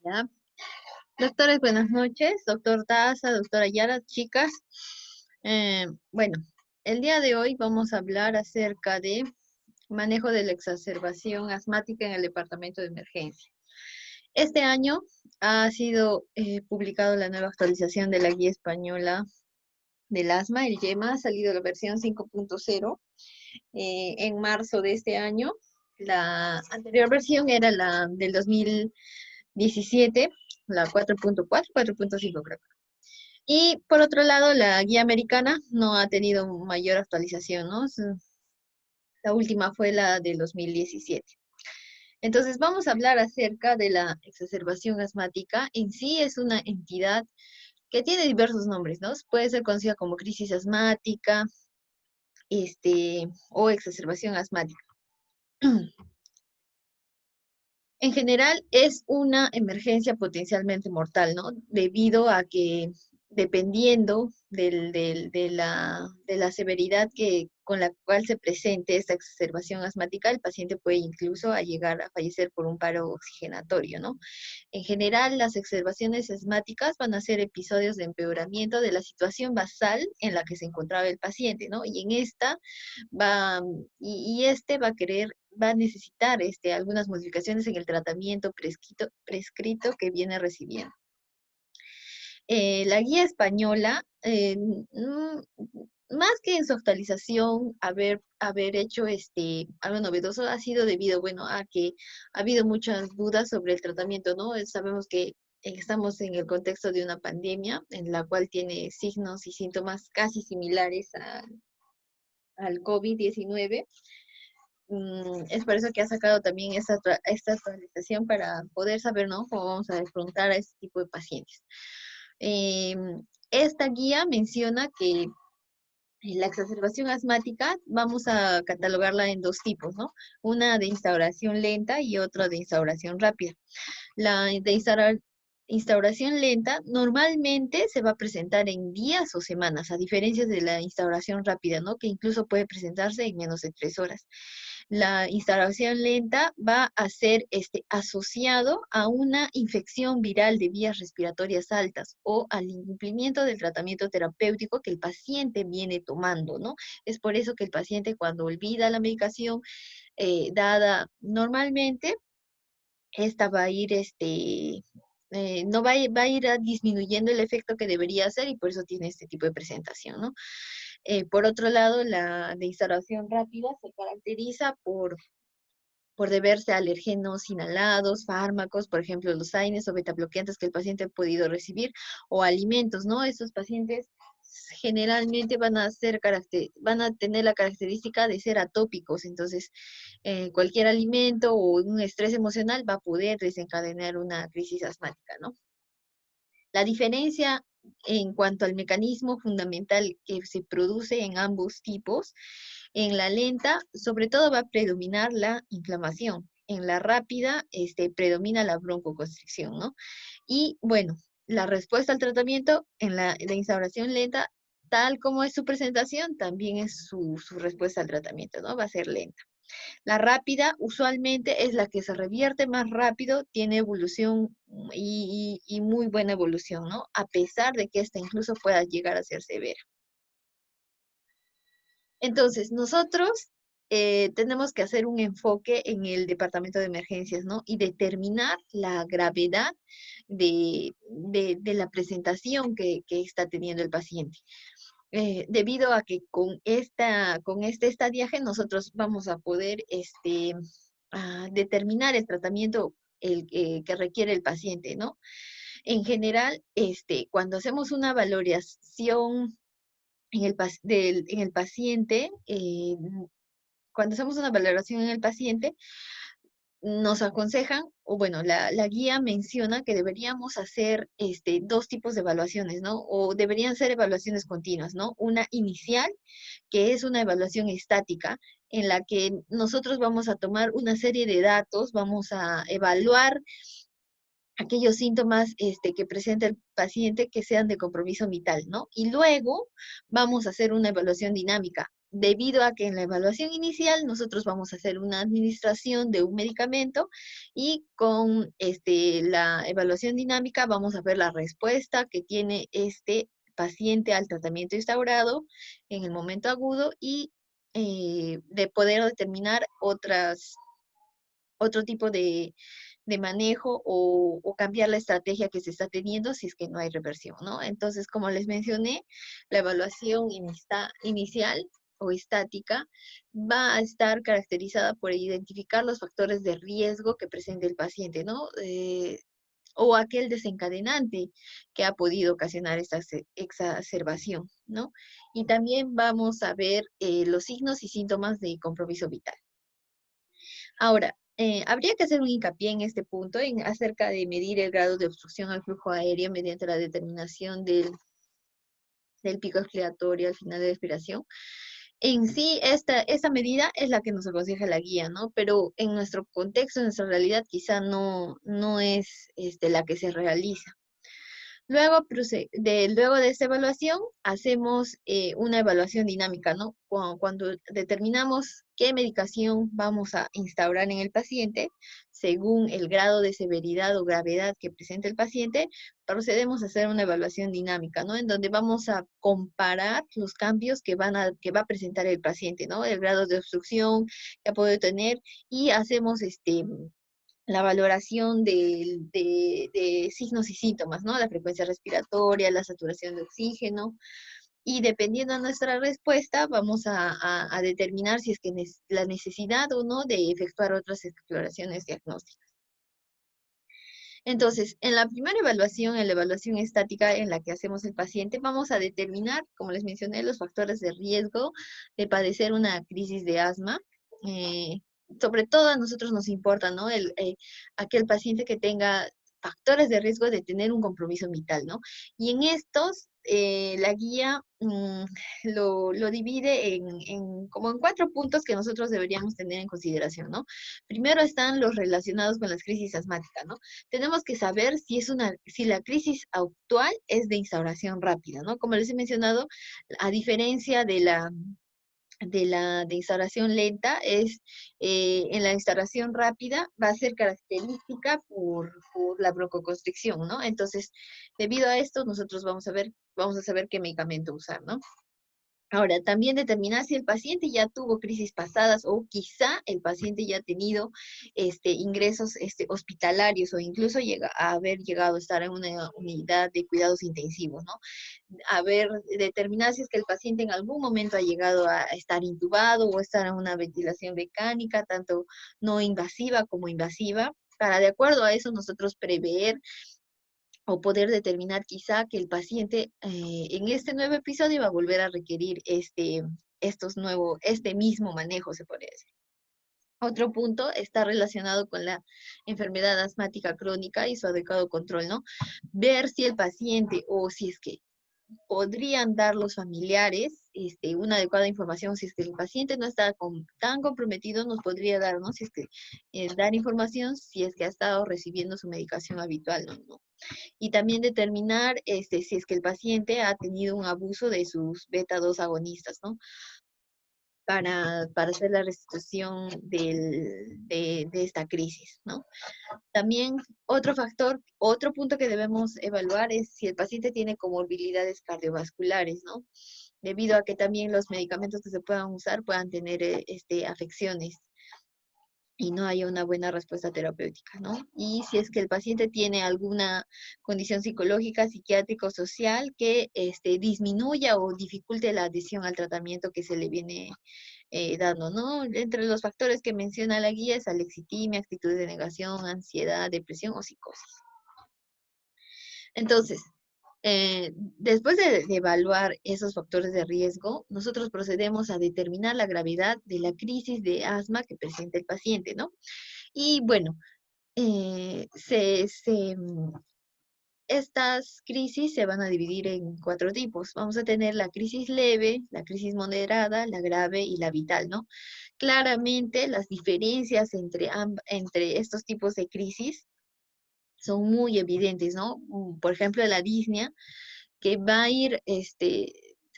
Ya. Doctores, buenas noches. Doctor Daza, doctora Yara, chicas. Bueno, el día de hoy vamos a hablar acerca de manejo de la exacerbación asmática en el departamento de emergencia. Este año ha sido publicado la nueva actualización de la guía española del asma, el YEMA, ha salido la versión 5.0 en marzo de este año. La anterior versión era la del 2017, la 4.4, 4.5 creo. Y por otro lado, la guía americana no ha tenido mayor actualización, ¿no? La última fue la del 2017. Entonces vamos a hablar acerca de la exacerbación asmática. En sí es una entidad que tiene diversos nombres, ¿no? Puede ser conocida como crisis asmática, o exacerbación asmática. En general es una emergencia potencialmente mortal, ¿no? Debido a que dependiendo de la severidad con la cual se presente esta exacerbación asmática, el paciente puede incluso llegar a fallecer por un paro oxigenatorio, ¿no? En general, las exacerbaciones asmáticas van a ser episodios de empeoramiento de la situación basal en la que se encontraba el paciente, ¿no? Y en esta este va a necesitar algunas modificaciones en el tratamiento prescrito que viene recibiendo. La guía española, más que en su actualización, haber hecho algo novedoso, ha sido debido, bueno, a que ha habido muchas dudas sobre el tratamiento, ¿no? Sabemos que estamos en el contexto de una pandemia en la cual tiene signos y síntomas casi similares al COVID-19. Es por eso que ha sacado también esta actualización para poder saber, ¿no?, cómo vamos a afrontar a este tipo de pacientes. Esta guía menciona que la exacerbación asmática vamos a catalogarla en dos tipos, ¿no? Una de instauración lenta y otra de instauración rápida. La de instauración lenta normalmente se va a presentar en días o semanas, a diferencia de la instauración rápida, ¿no? Que incluso puede presentarse en menos de 3 horas. La instauración lenta va a ser asociado a una infección viral de vías respiratorias altas o al incumplimiento del tratamiento terapéutico que el paciente viene tomando, ¿no? Es por eso que el paciente, cuando olvida la medicación dada normalmente, esta va a ir, no va va a ir disminuyendo el efecto que debería hacer, y por eso tiene este tipo de presentación, ¿no? Por otro lado, la de instauración rápida se caracteriza por deberse a alérgenos inhalados, fármacos, por ejemplo, los AINES o betabloqueantes que el paciente ha podido recibir, o alimentos, ¿no? Estos pacientes generalmente van a tener la característica de ser atópicos, entonces cualquier alimento o un estrés emocional va a poder desencadenar una crisis asmática, ¿no? La diferencia en cuanto al mecanismo fundamental que se produce en ambos tipos, en la lenta, sobre todo va a predominar la inflamación. En la rápida, predomina la broncoconstricción, ¿no? Y bueno, la respuesta al tratamiento en la instauración lenta, tal como es su presentación, también es su respuesta al tratamiento, ¿no? Va a ser lenta. La rápida usualmente es la que se revierte más rápido, tiene evolución y muy buena evolución, ¿no? A pesar de que esta incluso pueda llegar a ser severa. Entonces, nosotros tenemos que hacer un enfoque en el departamento de emergencias, ¿no? Y determinar la gravedad de la presentación que está teniendo el paciente. Debido a que con este estadiaje nosotros vamos a poder determinar el tratamiento que requiere el paciente, ¿no? En general, cuando hacemos una valoración en el paciente, cuando hacemos una valoración en el paciente, nos aconsejan, o bueno, la guía menciona que deberíamos hacer dos tipos de evaluaciones, ¿no? O deberían ser evaluaciones continuas, ¿no? Una inicial, que es una evaluación estática, en la que nosotros vamos a tomar una serie de datos, vamos a evaluar aquellos síntomas que presenta el paciente que sean de compromiso vital, ¿no? Y luego vamos a hacer una evaluación dinámica, debido a que en la evaluación inicial nosotros vamos a hacer una administración de un medicamento y con la evaluación dinámica vamos a ver la respuesta que tiene este paciente al tratamiento instaurado en el momento agudo y de poder determinar otro tipo de manejo o cambiar la estrategia que se está teniendo si es que no hay reversión, ¿no? Entonces, como les mencioné, la evaluación inicial o estática va a estar caracterizada por identificar los factores de riesgo que presenta el paciente, ¿no? O aquel desencadenante que ha podido ocasionar esta exacerbación, ¿no? Y también vamos a ver los signos y síntomas de compromiso vital. Ahora, habría que hacer un hincapié en este punto, en acerca de medir el grado de obstrucción al flujo aéreo mediante la determinación del pico expiratorio al final de la expiración. En sí, esta medida es la que nos aconseja la guía, ¿no? Pero en nuestro contexto, en nuestra realidad, quizá no es la que se realiza. Luego de esta evaluación, hacemos una evaluación dinámica, ¿no? Cuando determinamos qué medicación vamos a instaurar en el paciente, según el grado de severidad o gravedad que presenta el paciente, procedemos a hacer una evaluación dinámica, ¿no? En donde vamos a comparar los cambios que va a presentar el paciente, ¿no? El grado de obstrucción que ha podido tener y hacemos la valoración de signos y síntomas, ¿no? La frecuencia respiratoria, la saturación de oxígeno, y dependiendo de nuestra respuesta, vamos a determinar si es que la necesidad o no de efectuar otras exploraciones diagnósticas. Entonces, en la primera evaluación, en la evaluación estática en la que hacemos el paciente, vamos a determinar, como les mencioné, los factores de riesgo de padecer una crisis de asma. Eh, Sobre todo a nosotros nos importa, ¿no? Aquel paciente que tenga factores de riesgo de tener un compromiso vital, ¿no? Y en estos, la guía lo divide como en 4 puntos que nosotros deberíamos tener en consideración, ¿no? Primero están los relacionados con las crisis asmáticas, ¿no? Tenemos que saber si la crisis actual es de instauración rápida, ¿no? Como les he mencionado, a diferencia de instauración lenta, en la instauración rápida va a ser característica por la broncoconstricción, ¿no? Entonces, debido a esto, nosotros vamos a saber qué medicamento usar, ¿no? Ahora, también determinar si el paciente ya tuvo crisis pasadas o quizá el paciente ya ha tenido ingresos hospitalarios o incluso llega a haber llegado a estar en una unidad de cuidados intensivos, ¿no? A ver, determinar si es que el paciente en algún momento ha llegado a estar intubado o estar en una ventilación mecánica, tanto no invasiva como invasiva, para de acuerdo a eso nosotros prever o poder determinar quizá que el paciente en este nuevo episodio va a volver a requerir este mismo manejo, se podría decir. Otro punto está relacionado con la enfermedad asmática crónica y su adecuado control, ¿no? Ver si el paciente o si es que podrían dar los familiares una adecuada información. Si es que el paciente no está tan comprometido, nos podría dar, ¿no? Si es que dar información si es que ha estado recibiendo su medicación habitual, ¿no? Y también determinar si es que el paciente ha tenido un abuso de sus beta-2 agonistas, ¿no? Para hacer la restitución de esta crisis, ¿no? También otro punto que debemos evaluar es si el paciente tiene comorbilidades cardiovasculares, ¿no? Debido a que también los medicamentos que se puedan usar puedan tener afecciones y no haya una buena respuesta terapéutica, ¿no? Y si es que el paciente tiene alguna condición psicológica, psiquiátrica o social que disminuya o dificulte la adhesión al tratamiento que se le viene dando, ¿no? Entre los factores que menciona la guía es alexitimia, actitud de negación, ansiedad, depresión o psicosis. Entonces, después de evaluar esos factores de riesgo, nosotros procedemos a determinar la gravedad de la crisis de asma que presenta el paciente, ¿no? Y bueno, estas crisis se van a dividir en 4 tipos. Vamos a tener la crisis leve, la crisis moderada, la grave y la vital, ¿no? Claramente las diferencias entre estos tipos de crisis son muy evidentes, ¿no? Por ejemplo, la disnea, que va a ir, se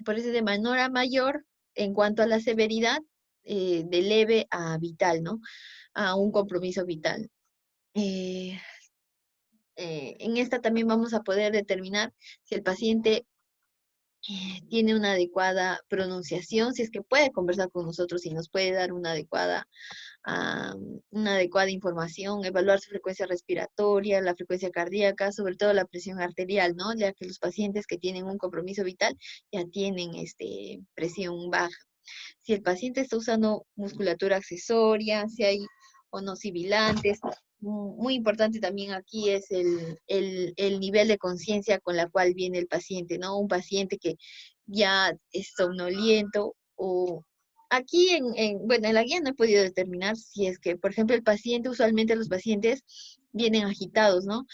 parece de menor a mayor, en cuanto a la severidad, de leve a vital, ¿no? A un compromiso vital. Eh, en esta también vamos a poder determinar si el paciente tiene una adecuada pronunciación, si es que puede conversar con nosotros y nos puede dar una adecuada información, evaluar su frecuencia respiratoria, la frecuencia cardíaca, sobre todo la presión arterial, ¿no? Ya que los pacientes que tienen un compromiso vital ya tienen presión baja. Si el paciente está usando musculatura accesoria, si hay o no sibilantes. Muy importante también aquí es el nivel de conciencia con la cual viene el paciente, ¿no? Un paciente que ya es somnoliento o aquí bueno, en la guía no he podido determinar si es que, por ejemplo, el paciente, usualmente los pacientes vienen agitados, ¿no?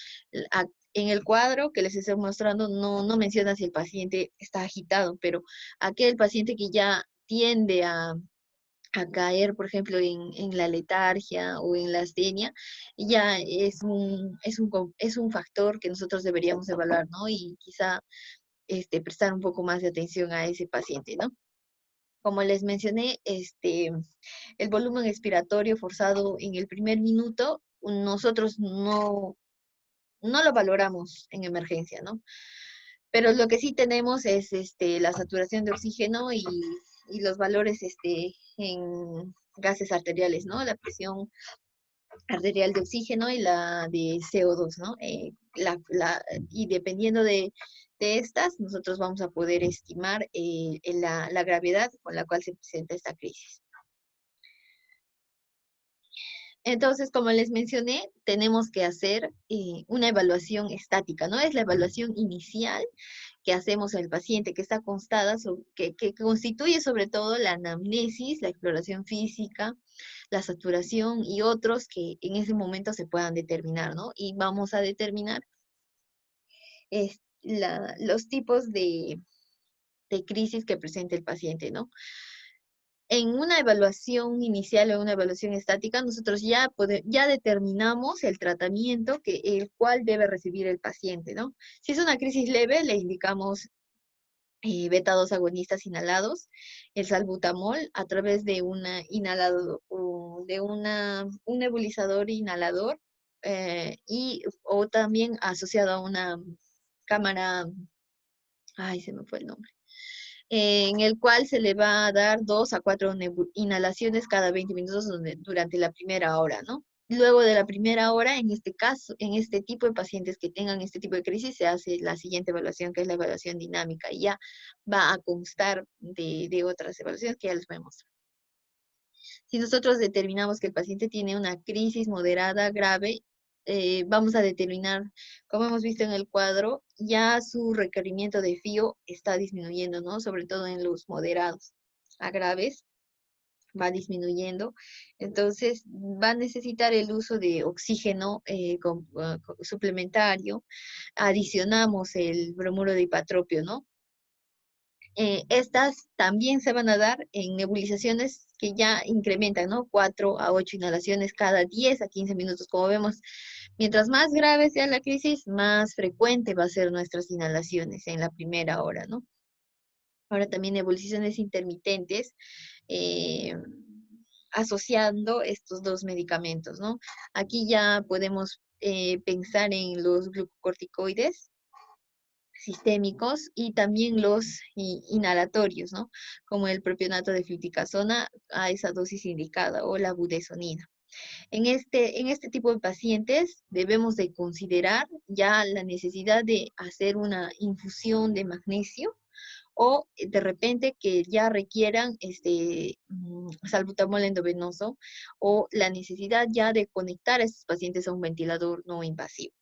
En el cuadro que les estoy mostrando no menciona si el paciente está agitado, pero aquel paciente que ya tiende a caer, por ejemplo, en la letargia o en la astenia, ya es un factor que nosotros deberíamos evaluar, ¿no? Y quizá prestar un poco más de atención a ese paciente, ¿no? Como les mencioné, el volumen expiratorio forzado en el primer minuto, nosotros no lo valoramos en emergencia, ¿no? Pero lo que sí tenemos es la saturación de oxígeno y los valores en gases arteriales, ¿no? La presión arterial de oxígeno y la de CO2, ¿no? Y dependiendo de estas, nosotros vamos a poder estimar la gravedad con la cual se presenta esta crisis. Entonces, como les mencioné, tenemos que hacer una evaluación estática, ¿no? Es la evaluación inicial que hacemos en el paciente, que está constada, que constituye sobre todo la anamnesis, la exploración física, la saturación y otros que en ese momento se puedan determinar, ¿no? Y vamos a determinar los tipos de crisis que presenta el paciente, ¿no? En una evaluación inicial o una evaluación estática, nosotros ya determinamos el tratamiento el cual debe recibir el paciente, ¿no? Si es una crisis leve, le indicamos beta-2 agonistas inhalados, el salbutamol a través de una inhalado, o de un nebulizador inhalador o también asociado a una cámara, ay, se me fue el nombre, en el cual se le va a dar 2 a 4 inhalaciones cada 20 minutos durante la primera hora, ¿no? Luego de la primera hora, en este caso, en este tipo de pacientes que tengan este tipo de crisis, se hace la siguiente evaluación, que es la evaluación dinámica, y ya va a constar de otras evaluaciones que ya les voy a mostrar. Si nosotros determinamos que el paciente tiene una crisis moderada, grave, vamos a determinar, como hemos visto en el cuadro, ya su requerimiento de FIO está disminuyendo, ¿no? Sobre todo en los moderados a graves, va disminuyendo. Entonces, va a necesitar el uso de oxígeno suplementario. Adicionamos el bromuro de hipatropio, ¿no? Estas también se van a dar en nebulizaciones que ya incrementan, ¿no? 4 a 8 inhalaciones cada 10 a 15 minutos. Como vemos, mientras más grave sea la crisis, más frecuente va a ser nuestras inhalaciones en la primera hora, ¿no? Ahora también nebulizaciones intermitentes, eh, asociando estos dos medicamentos, ¿no? Aquí ya podemos pensar en los glucocorticoides sistémicos y también los inhalatorios, ¿no? Como el propionato de fluticasona a esa dosis indicada o la budesonida. En este tipo de pacientes debemos de considerar ya la necesidad de hacer una infusión de magnesio o de repente que ya requieran salbutamol endovenoso o la necesidad ya de conectar a estos pacientes a un ventilador no invasivo.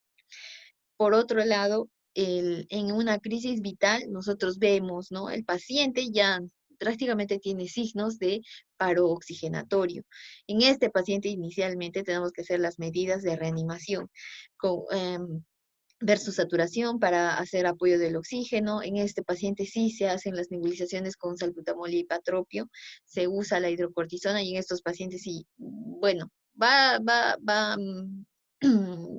Por otro lado, en una crisis vital, nosotros vemos, ¿no? El paciente ya drásticamente tiene signos de paro oxigenatorio. En este paciente inicialmente tenemos que hacer las medidas de reanimación, ver su saturación para hacer apoyo del oxígeno. En este paciente sí se hacen las nebulizaciones con salbutamol y hipatropio, se usa la hidrocortisona y en estos pacientes sí, bueno, va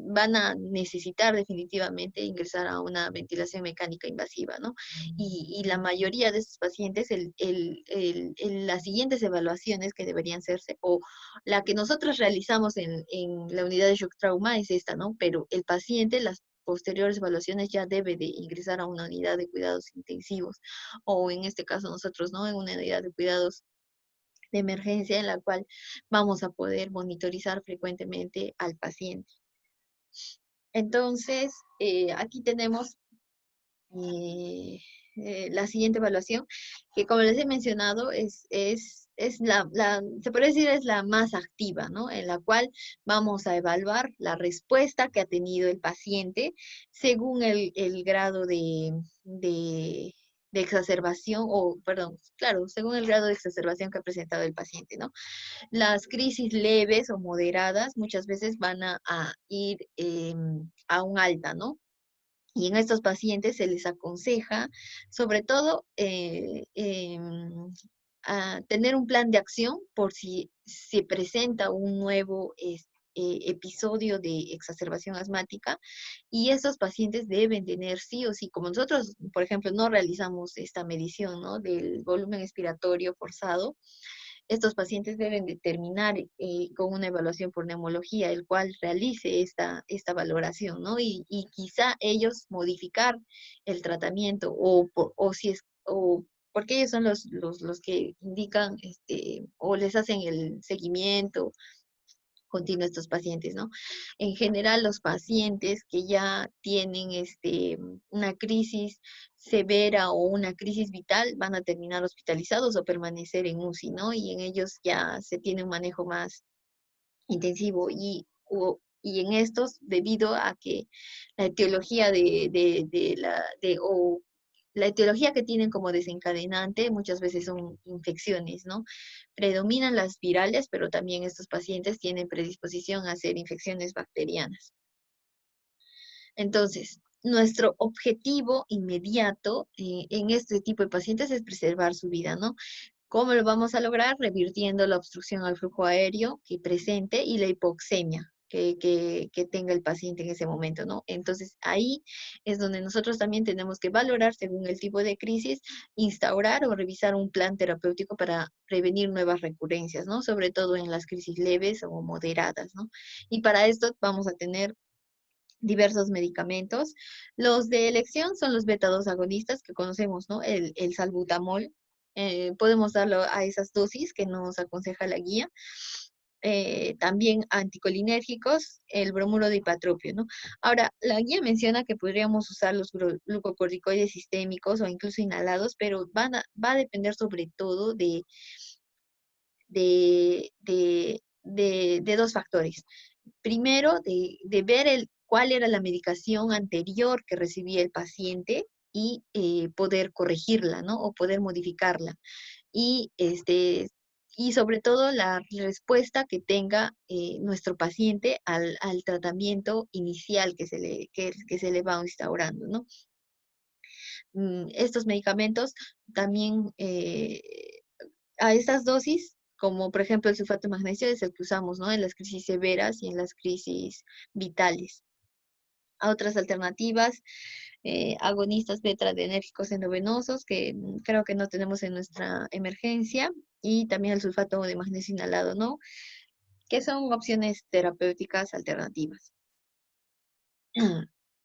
van a necesitar definitivamente ingresar a una ventilación mecánica invasiva, ¿no? Y la mayoría de estos pacientes, las siguientes evaluaciones que deberían hacerse, o la que nosotros realizamos en la unidad de shock trauma es esta, ¿no? Pero el paciente, las posteriores evaluaciones ya debe de ingresar a una unidad de cuidados intensivos, o en este caso nosotros, ¿no? En una unidad de cuidados de emergencia en la cual vamos a poder monitorizar frecuentemente al paciente. Entonces, aquí tenemos eh, la siguiente evaluación, que como les he mencionado, es se puede decir es la más activa, ¿no? En la cual vamos a evaluar la respuesta que ha tenido el paciente según el grado de exacerbación, o perdón, claro, según el grado de exacerbación que ha presentado el paciente, ¿no? Las crisis leves o moderadas muchas veces van a ir a un alta, ¿no? Y en estos pacientes se les aconseja, sobre todo, a tener un plan de acción por si se presenta un nuevo episodio de exacerbación asmática, y esos pacientes deben tener sí o sí, como nosotros, por ejemplo, no realizamos esta medición, ¿no? Del volumen expiratorio forzado. Estos pacientes deben de terminar con una evaluación por neumología, el cual realice esta valoración, ¿no? Y quizá ellos modificar el tratamiento, o si es, o porque ellos son los que indican, o les hacen el seguimiento continuo a estos pacientes, ¿no? En general, los pacientes que ya tienen una crisis severa o una crisis vital van a terminar hospitalizados o permanecer en UCI, ¿no? Y en ellos ya se tiene un manejo más intensivo, y en estos, debido a que la etiología o la etiología que tienen como desencadenante muchas veces son infecciones, ¿no? Predominan las virales, pero también estos pacientes tienen predisposición a hacer infecciones bacterianas. Entonces, nuestro objetivo inmediato en este tipo de pacientes es preservar su vida, ¿no? ¿Cómo lo vamos a lograr? Revirtiendo la obstrucción al flujo aéreo que presente y la hipoxemia que tenga el paciente en ese momento, ¿no? Entonces, ahí es donde nosotros también tenemos que valorar, según el tipo de crisis, instaurar o revisar un plan terapéutico para prevenir nuevas recurrencias, ¿no? Sobre todo en las crisis leves o moderadas, ¿no? Y para esto vamos a tener diversos medicamentos. Los de elección son los beta-2 agonistas que conocemos, ¿no? El salbutamol. Podemos darlo a esas dosis que nos aconseja la guía. También anticolinérgicos, el bromuro de ipatropio, ¿no? Ahora, la guía menciona que podríamos usar los glucocorticoides sistémicos o incluso inhalados, pero va a depender sobre todo de dos factores. Primero, de ver cuál era la medicación anterior que recibía el paciente y poder corregirla, ¿no? O poder modificarla. Y, y sobre todo la respuesta que tenga nuestro paciente al tratamiento inicial que se le va instaurando, ¿no? Estos medicamentos también a estas dosis, como por ejemplo el sulfato de magnesio, es el que usamos, ¿no? En las crisis severas y en las crisis vitales. A otras alternativas, agonistas beta-adrenérgicos endovenosos, que creo que no tenemos en nuestra emergencia, y también el sulfato de magnesio inhalado, ¿no? Que son opciones terapéuticas alternativas.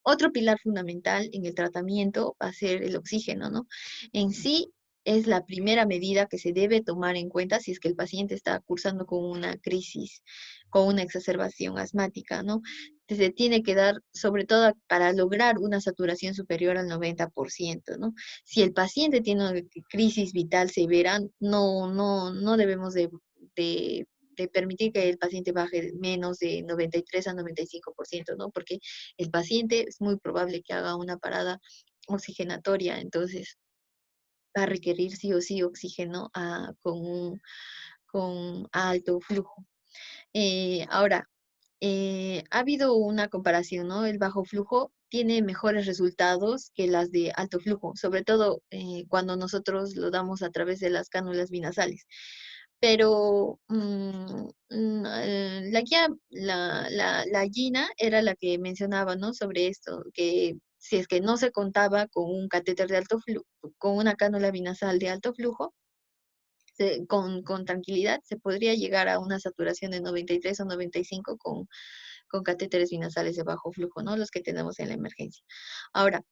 Otro pilar fundamental en el tratamiento va a ser el oxígeno, ¿no? En sí es la primera medida que se debe tomar en cuenta si es que el paciente está cursando con una crisis, con una exacerbación asmática, ¿no? Se tiene que dar, sobre todo para lograr una saturación superior al 90%, ¿no? Si el paciente tiene una crisis vital severa, no debemos de permitir que el paciente baje menos de 93 a 95%, ¿no? Porque el paciente es muy probable que haga una parada oxigenatoria, entonces va a requerir sí o sí oxígeno con alto flujo. Ahora, ha habido una comparación, ¿no? El bajo flujo tiene mejores resultados que las de alto flujo, sobre todo cuando nosotros lo damos a través de las cánulas binasales. pero la Gina era la que mencionaba, ¿no? Sobre esto, que si es que no se contaba con un catéter de alto flujo, con una cánula vinasal de alto flujo, con tranquilidad se podría llegar a una saturación de 93 o 95 con catéteres vinasales de bajo flujo, ¿no? Los que tenemos en la emergencia. Ahora,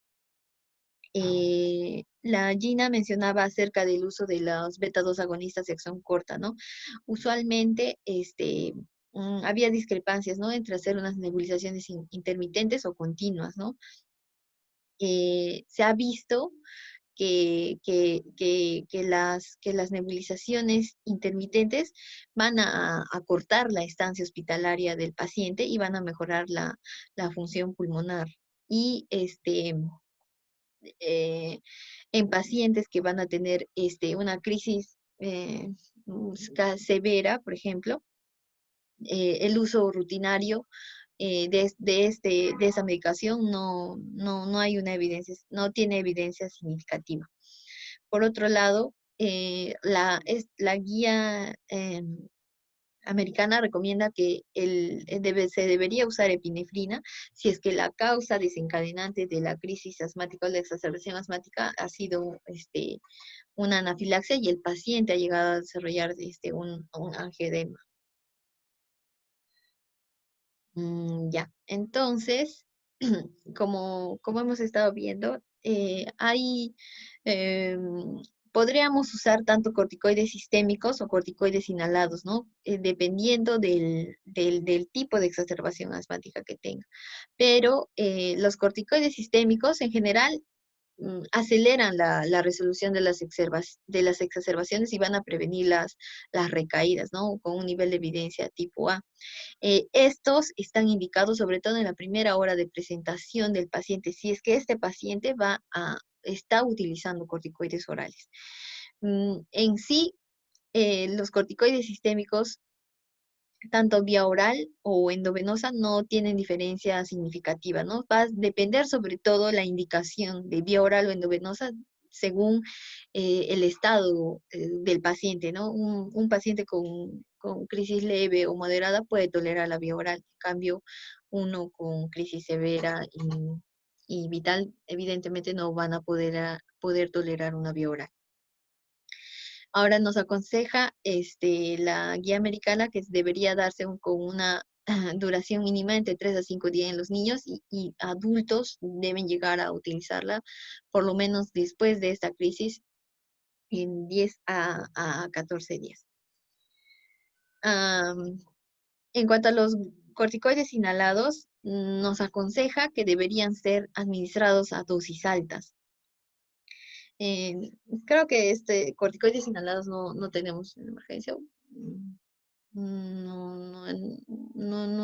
la Gina mencionaba acerca del uso de los beta 2 agonistas de acción corta, ¿no? Usualmente, había discrepancias, ¿no? Entre hacer unas nebulizaciones intermitentes o continuas, ¿no? Se ha visto que las nebulizaciones intermitentes van a cortar la estancia hospitalaria del paciente y van a mejorar la función pulmonar. Y eh, en pacientes que van a tener una crisis severa, por ejemplo, el uso rutinario de esa medicación no hay una evidencia, no tiene evidencia significativa. Por otro lado, la guía americana recomienda que se debería usar epinefrina si es que la causa desencadenante de la crisis asmática o la exacerbación asmática ha sido una anafilaxia y el paciente ha llegado a desarrollar un angioedema. Ya, entonces, como hemos estado viendo, podríamos usar tanto corticoides sistémicos o corticoides inhalados, ¿no? Dependiendo del tipo de exacerbación asmática que tenga. Pero los corticoides sistémicos en general aceleran la resolución de las exacerbaciones y van a prevenir las recaídas, ¿no? Con un nivel de evidencia tipo A. Estos están indicados sobre todo en la primera hora de presentación del paciente, si es que este paciente está utilizando corticoides orales. En sí, los corticoides sistémicos, tanto vía oral o endovenosa, no tienen diferencia significativa, ¿no? Va a depender sobre todo la indicación de vía oral o endovenosa según el estado del paciente, ¿no? Un paciente con crisis leve o moderada puede tolerar la vía oral, en cambio, uno con crisis severa y vital, evidentemente no van a poder tolerar una vía oral. Ahora nos aconseja la guía americana que debería darse con una duración mínima entre 3 a 5 días en los niños y adultos deben llegar a utilizarla por lo menos después de esta crisis en 10 a 14 días. En cuanto a los corticoides inhalados, nos aconseja que deberían ser administrados a dosis altas. Creo que corticoides inhalados no tenemos en emergencia. No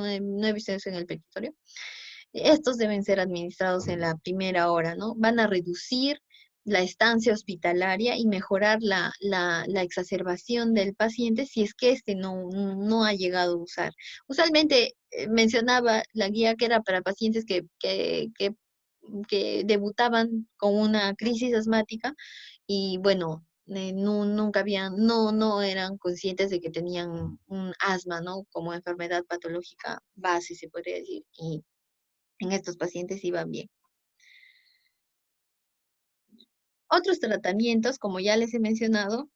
he visto eso en el petitorio. Estos deben ser administrados en la primera hora, ¿no? Van a reducir la estancia hospitalaria y mejorar la exacerbación del paciente si es que no ha llegado a usar. Usualmente mencionaba la guía que era para pacientes que debutaban con una crisis asmática y bueno, no eran conscientes de que tenían un asma, ¿no? Como enfermedad patológica base, se podría decir, y en estos pacientes iban bien. Otros tratamientos, como ya les he mencionado,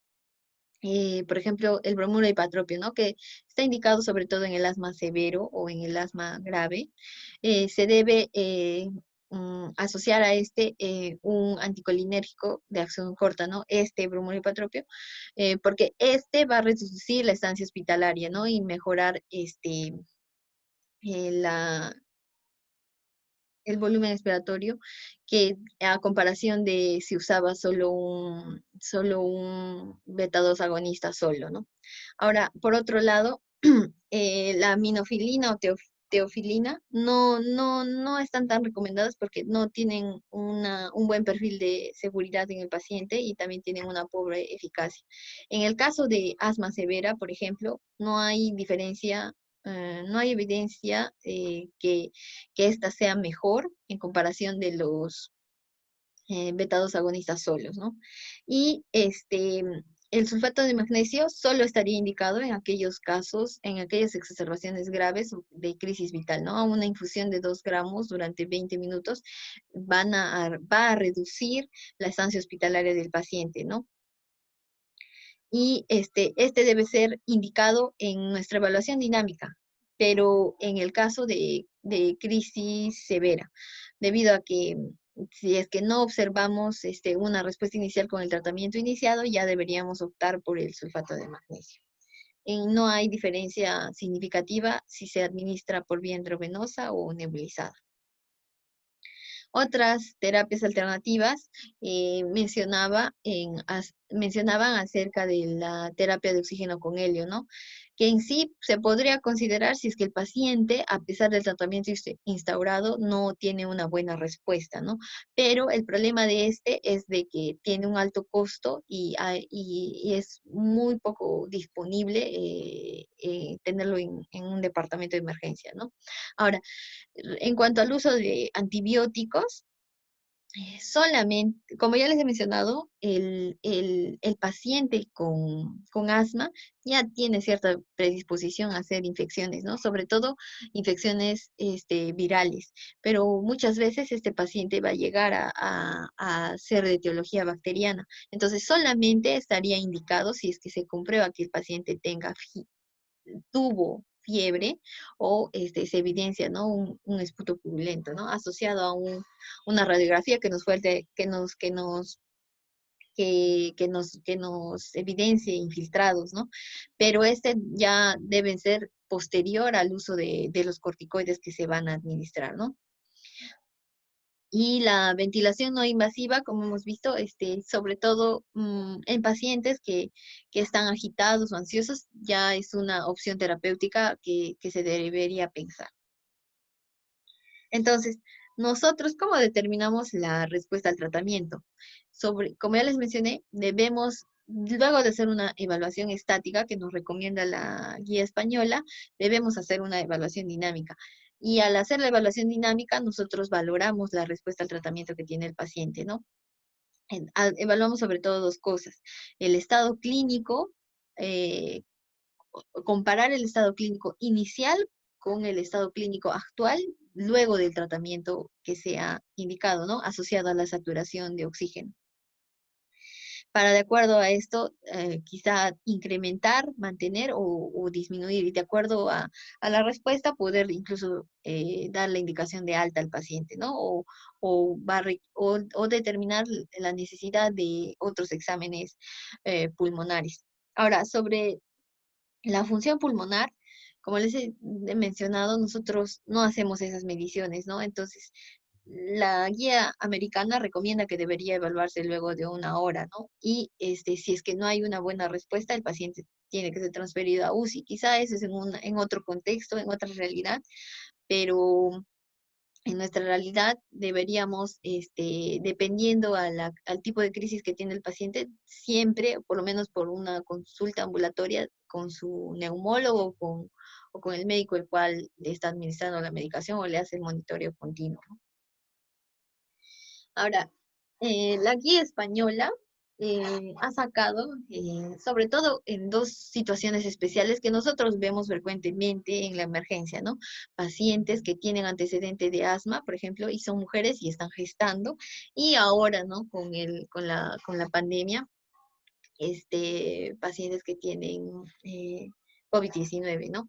por ejemplo, el bromuro hipatropio, ¿no? Que está indicado sobre todo en el asma severo o en el asma grave. Se debe asociar a un anticolinérgico de acción corta, ¿no? Bromuro hipatropio, porque va a reducir la estancia hospitalaria, ¿no? Y mejorar eh, la, el volumen expiratorio, que a comparación de si usaba solo un beta 2 agonista solo, ¿no? Ahora, por otro lado, la minofilina o teofilina no están tan recomendadas porque no tienen un buen perfil de seguridad en el paciente y también tienen una pobre eficacia. En el caso de asma severa, por ejemplo, no hay evidencia que esta sea mejor en comparación de los beta 2 agonistas solos, ¿no? Y El sulfato de magnesio solo estaría indicado en aquellos casos, en aquellas exacerbaciones graves de crisis vital, ¿no? Una infusión de 2 gramos durante 20 minutos va a reducir la estancia hospitalaria del paciente, ¿no? Y este debe ser indicado en nuestra evaluación dinámica, pero en el caso de crisis severa, debido a que si es que no observamos una respuesta inicial con el tratamiento iniciado, ya deberíamos optar por el sulfato de magnesio. No hay diferencia significativa si se administra por vía endovenosa o nebulizada. Otras terapias alternativas mencionaban acerca de la terapia de oxígeno con helio, ¿no? Que en sí se podría considerar si es que el paciente, a pesar del tratamiento instaurado, no tiene una buena respuesta, ¿no? Pero el problema de es de que tiene un alto costo y es muy poco disponible tenerlo en un departamento de emergencia, ¿no? Ahora, en cuanto al uso de antibióticos, solamente, como ya les he mencionado, el paciente con asma ya tiene cierta predisposición a hacer infecciones, ¿no? Sobre todo infecciones virales, pero muchas veces este paciente va a llegar a ser de etiología bacteriana. Entonces, solamente estaría indicado si es que se comprueba que el paciente tuvo fiebre o se evidencia, ¿no? Un esputo purulento, ¿no? Asociado a una radiografía que nos fuerte, que nos evidencie infiltrados, ¿no? Pero ya deben ser posterior al uso de los corticoides que se van a administrar, ¿no? Y la ventilación no invasiva, como hemos visto, sobre todo en pacientes que están agitados o ansiosos, ya es una opción terapéutica que se debería pensar. Entonces, nosotros, ¿cómo determinamos la respuesta al tratamiento? Como ya les mencioné, luego de hacer una evaluación estática que nos recomienda la guía española, debemos hacer una evaluación dinámica. Y al hacer la evaluación dinámica, nosotros valoramos la respuesta al tratamiento que tiene el paciente, ¿no? Evaluamos sobre todo 2 cosas. El estado clínico, eh, comparar el estado clínico inicial con el estado clínico actual luego del tratamiento que se ha indicado, ¿no? Asociado a la saturación de oxígeno. Para de acuerdo a esto, quizá incrementar, mantener o disminuir, y de acuerdo a la respuesta, poder incluso dar la indicación de alta al paciente, ¿no? O determinar la necesidad de otros exámenes pulmonares. Ahora, sobre la función pulmonar, como les he mencionado, nosotros no hacemos esas mediciones, ¿no? Entonces, la guía americana recomienda que debería evaluarse luego de 1 hora, ¿no? Y si es que no hay una buena respuesta, el paciente tiene que ser transferido a UCI. Quizá eso es en otro contexto, en otra realidad, pero en nuestra realidad deberíamos, dependiendo al tipo de crisis que tiene el paciente, siempre, por lo menos por una consulta ambulatoria con su neumólogo o con el médico el cual le está administrando la medicación o le hace el monitoreo continuo, ¿no? Ahora, la guía española ha sacado, sobre todo en 2 situaciones especiales que nosotros vemos frecuentemente en la emergencia, ¿no? Pacientes que tienen antecedente de asma, por ejemplo, y son mujeres y están gestando, y ahora, ¿no? Con la pandemia, pacientes que tienen COVID-19, ¿no?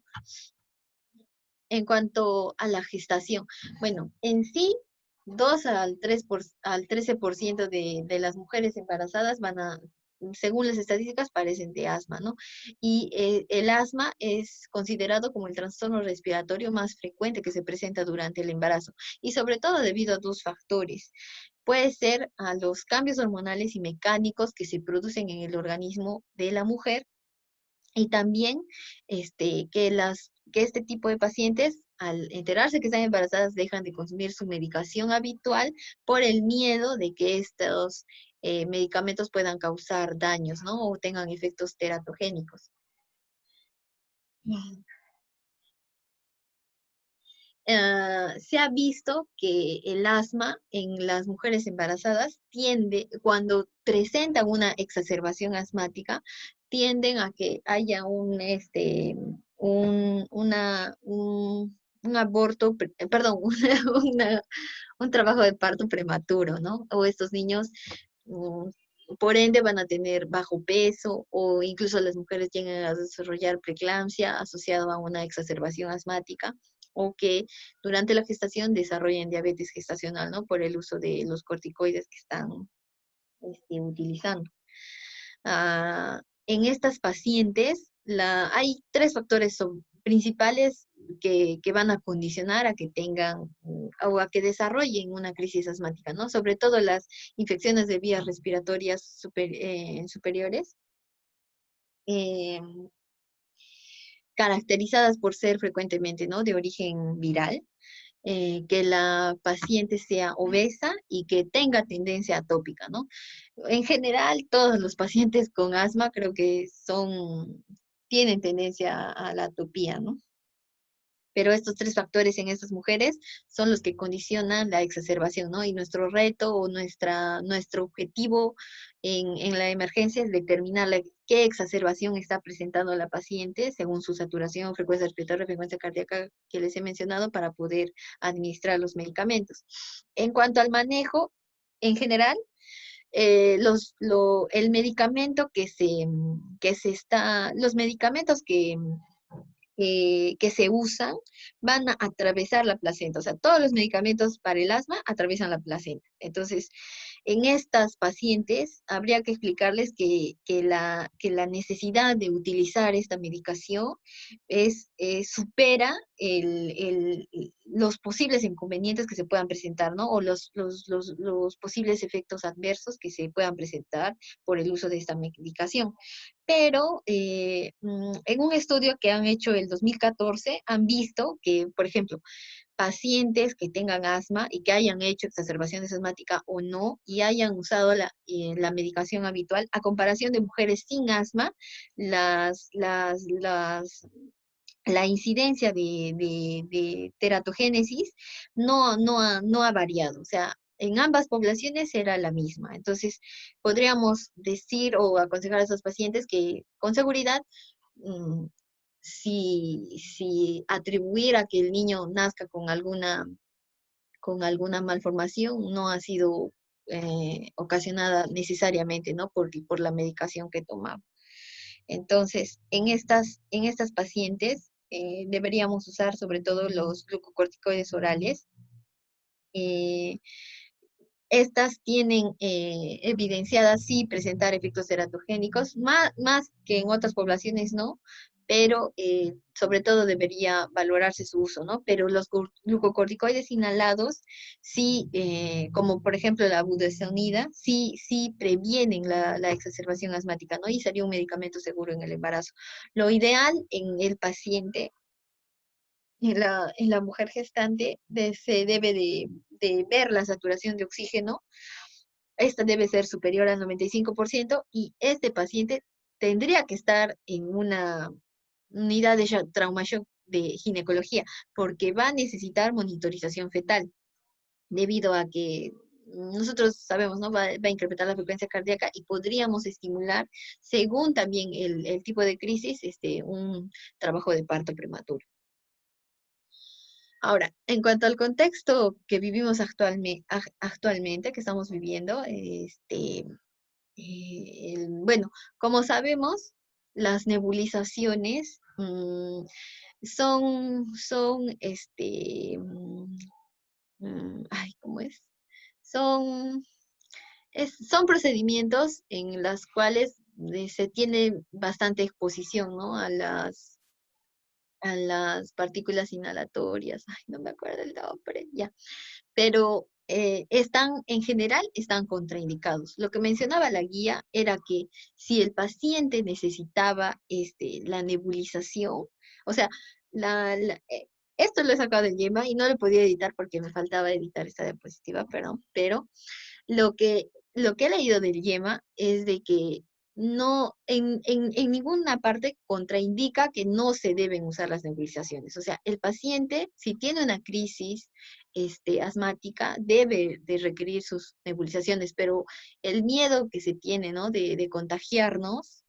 En cuanto a la gestación, bueno, en sí, 13% de las mujeres embarazadas según las estadísticas, padecen de asma, ¿no? Y el asma es considerado como el trastorno respiratorio más frecuente que se presenta durante el embarazo, y sobre todo debido a 2 factores. Puede ser a los cambios hormonales y mecánicos que se producen en el organismo de la mujer, y también que este tipo de pacientes, al enterarse que están embarazadas, dejan de consumir su medicación habitual por el miedo de que estos medicamentos puedan causar daños, ¿no? O tengan efectos teratogénicos. se ha visto que el asma en las mujeres embarazadas tiende, cuando presentan una exacerbación asmática, tienden a que haya un aborto, perdón, un trabajo de parto prematuro, ¿no? O estos niños, mm, por ende, van a tener bajo peso o incluso las mujeres llegan a desarrollar preeclampsia asociado a una exacerbación asmática o que durante la gestación desarrollen diabetes gestacional, ¿no? Por el uso de los corticoides que están utilizando. En estas pacientes hay tres factores principales que van a condicionar a que tengan o a que desarrollen una crisis asmática, ¿no? Sobre todo las infecciones de vías respiratorias superiores, eh, caracterizadas por ser frecuentemente, ¿no? De origen viral, que la paciente sea obesa y que tenga tendencia atópica, ¿no? En general, todos los pacientes con asma creo que tienen tendencia a la atopía, ¿no? Pero estos tres factores en estas mujeres son los que condicionan la exacerbación, ¿no? Y nuestro reto o nuestro objetivo en la emergencia es determinar qué exacerbación está presentando la paciente según su saturación, frecuencia respiratoria, frecuencia cardíaca que les he mencionado para poder administrar los medicamentos. En cuanto al manejo, en general, el medicamento los medicamentos que se usan van a atravesar la placenta. O sea, todos los medicamentos para el asma atraviesan la placenta. Entonces, en estas pacientes habría que explicarles que la necesidad de utilizar esta medicación supera los posibles inconvenientes que se puedan presentar, ¿no? O los posibles efectos adversos que se puedan presentar por el uso de esta medicación. Pero en un estudio que han hecho el 2014, han visto que, por ejemplo, pacientes que tengan asma y que hayan hecho exacerbaciones asmáticas o no, y hayan usado la medicación habitual, a comparación de mujeres sin asma, la incidencia de teratogénesis no ha variado. O sea, en ambas poblaciones era la misma. Entonces, podríamos decir o aconsejar a esos pacientes que con seguridad, mm, si atribuir a que el niño nazca con alguna malformación no ha sido ocasionada necesariamente, ¿no? Por la medicación que tomaba. Entonces, en estas pacientes deberíamos usar sobre todo los glucocorticoides orales. Eh, Estas tienen evidenciadas sí presentar efectos teratogénicos, más que en otras poblaciones no, pero sobre todo debería valorarse su uso, ¿no? Pero los glucocorticoides inhalados, sí, como por ejemplo la budesonida, sí previenen la exacerbación asmática, ¿no? Y sería un medicamento seguro en el embarazo. Lo ideal en el paciente, en la mujer gestante, se debe de ver la saturación de oxígeno. Esta debe ser superior al 95% y este paciente tendría que estar en una unidad de trauma shock de ginecología porque va a necesitar monitorización fetal debido a que nosotros sabemos, ¿no? Va a incrementar la frecuencia cardíaca y podríamos estimular, según también el tipo de crisis, un trabajo de parto prematuro. Ahora, en cuanto al contexto que vivimos actualmente, que estamos viviendo, bueno, como sabemos, las nebulizaciones son, ay, ¿cómo es? Son, son procedimientos en los cuales se tiene bastante exposición, ¿no? A las partículas inhalatorias. Ay, no me acuerdo el nombre, ya. Pero en general, están contraindicados. Lo que mencionaba la guía era que si el paciente necesitaba la nebulización, o sea, esto lo he sacado del YEMA y no lo podía editar porque me faltaba editar esta diapositiva, perdón, pero lo que he leído del YEMA es de que no, en ninguna parte contraindica que no se deben usar las nebulizaciones. O sea, el paciente, si tiene una crisis asmática, debe de requerir sus nebulizaciones, pero el miedo que se tiene, ¿no? De contagiarnos,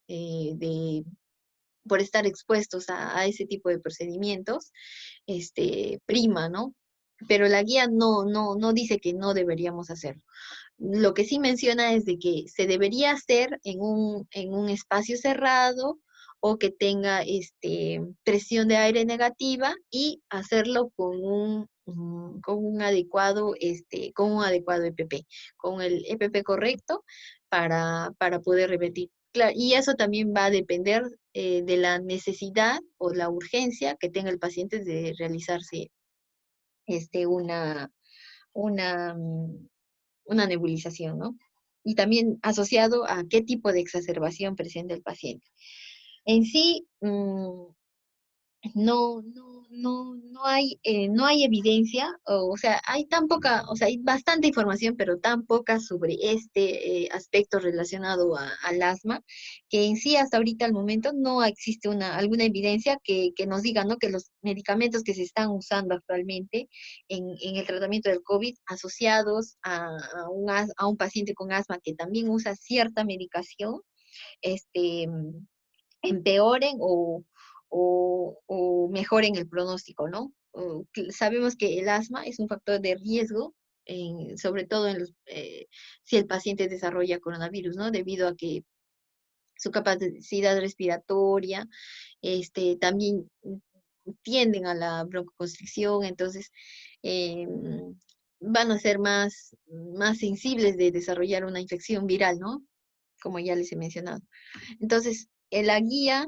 por estar expuestos a ese tipo de procedimientos, prima, ¿no? Pero la guía no dice que no deberíamos hacerlo. Lo que sí menciona es de que se debería hacer en un espacio cerrado o que tenga presión de aire negativa y hacerlo con un adecuado EPP, con el EPP correcto para poder repetir. Y eso también va a depender de la necesidad o la urgencia que tenga el paciente de realizarse una, una, mm, una nebulización, ¿no? Y también asociado a qué tipo de exacerbación presenta el paciente. En sí, no hay evidencia, o sea, hay tan poca, o sea, hay bastante información, pero tan poca sobre este aspecto relacionado al asma, que en sí hasta ahorita al momento no existe alguna evidencia que nos diga, ¿no? Que los medicamentos que se están usando actualmente en el tratamiento del COVID asociados a un paciente con asma que también usa cierta medicación, este, empeoren o mejoren el pronóstico, ¿no? Sabemos que el asma es un factor de riesgo, sobre todo si el paciente desarrolla coronavirus, ¿no? Debido a que su capacidad respiratoria, también tienden a la broncoconstricción, entonces eh, van a ser más sensibles de desarrollar una infección viral, ¿no? Como ya les he mencionado. Entonces, la guía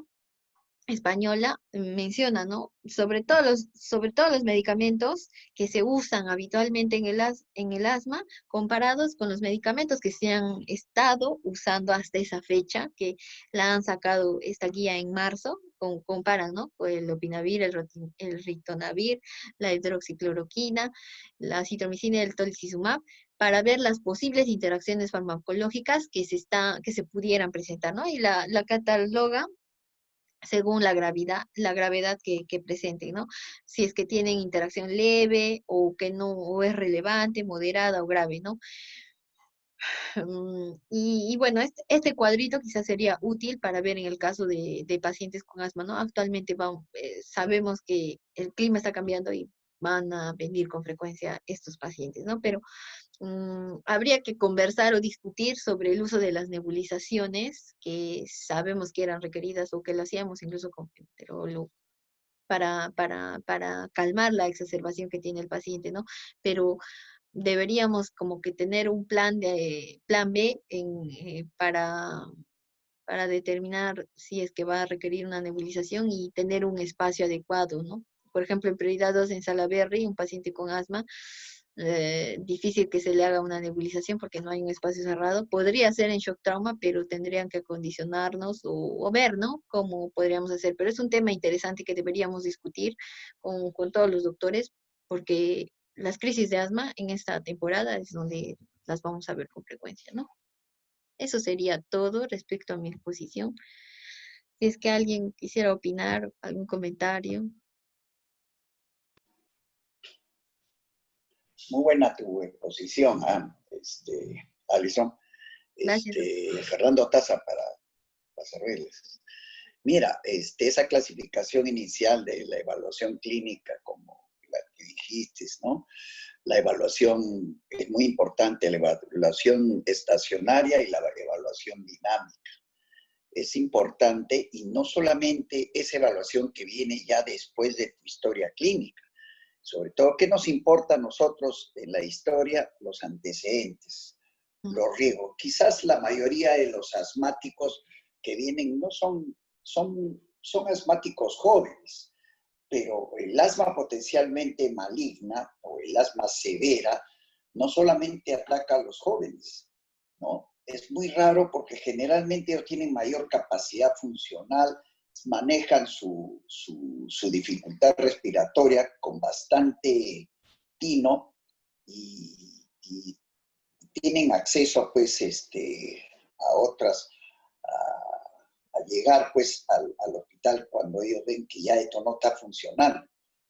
española menciona, ¿no? Sobre todos los medicamentos que se usan habitualmente en el asma, comparados con los medicamentos que se han estado usando hasta esa fecha, que la han sacado esta guía en marzo, comparan, ¿no? Con el lopinavir, el ritonavir, la hidroxicloroquina, la citromicina y el tocilizumab, para ver las posibles interacciones farmacológicas que se pudieran presentar, ¿no? Y la cataloga según la gravedad que presenten, ¿no? Si es que tienen interacción leve o que no, o es relevante, moderada o grave, ¿no? Y bueno, este cuadrito quizás sería útil para ver en el caso de pacientes con asma, ¿no? Actualmente sabemos que el clima está cambiando y van a venir con frecuencia estos pacientes, ¿no? Pero habría que conversar o discutir sobre el uso de las nebulizaciones que sabemos que eran requeridas o que lo hacíamos incluso con fentanilo para calmar la exacerbación que tiene el paciente, ¿no? Pero deberíamos como que tener un plan B para determinar si es que va a requerir una nebulización y tener un espacio adecuado, ¿no? Por ejemplo, en prioridad 2 en Salaberry, un paciente con asma, difícil que se le haga una nebulización porque no hay un espacio cerrado. Podría ser en shock trauma, pero tendrían que acondicionarnos o ver, ¿no? Cómo podríamos hacer. Pero es un tema interesante que deberíamos discutir con todos los doctores porque las crisis de asma en esta temporada es donde las vamos a ver con frecuencia, ¿no? Eso sería todo respecto a mi exposición. Si es que alguien quisiera opinar, algún comentario. Muy buena tu exposición, Alison. Gracias. Fernando Taza para servirles. Mira, esa clasificación inicial de la evaluación clínica, como la que dijiste, ¿no? La evaluación es muy importante, la evaluación estacionaria y la evaluación dinámica. Es importante y no solamente esa evaluación que viene ya después de tu historia clínica, sobre todo, ¿qué nos importa a nosotros en la historia? Los antecedentes, los riesgos. Quizás la mayoría de los asmáticos que vienen no son asmáticos jóvenes, pero el asma potencialmente maligna o el asma severa no solamente ataca a los jóvenes, ¿no? Es muy raro porque generalmente ellos tienen mayor capacidad funcional, manejan su dificultad respiratoria con bastante tino y tienen acceso pues a a llegar pues al hospital cuando ellos ven que ya esto no está funcionando.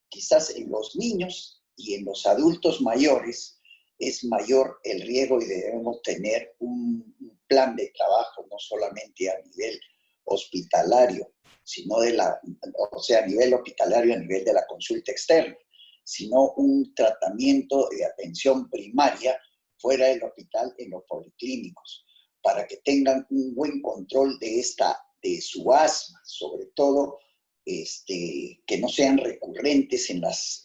Quizás en los niños y en los adultos mayores es mayor el riesgo y debemos tener un plan de trabajo, no solamente a nivel hospitalario, sino o sea, a nivel hospitalario, a nivel de la consulta externa, sino un tratamiento de atención primaria fuera del hospital, en los policlínicos, para que tengan un buen control de su asma, sobre todo que no sean recurrentes en las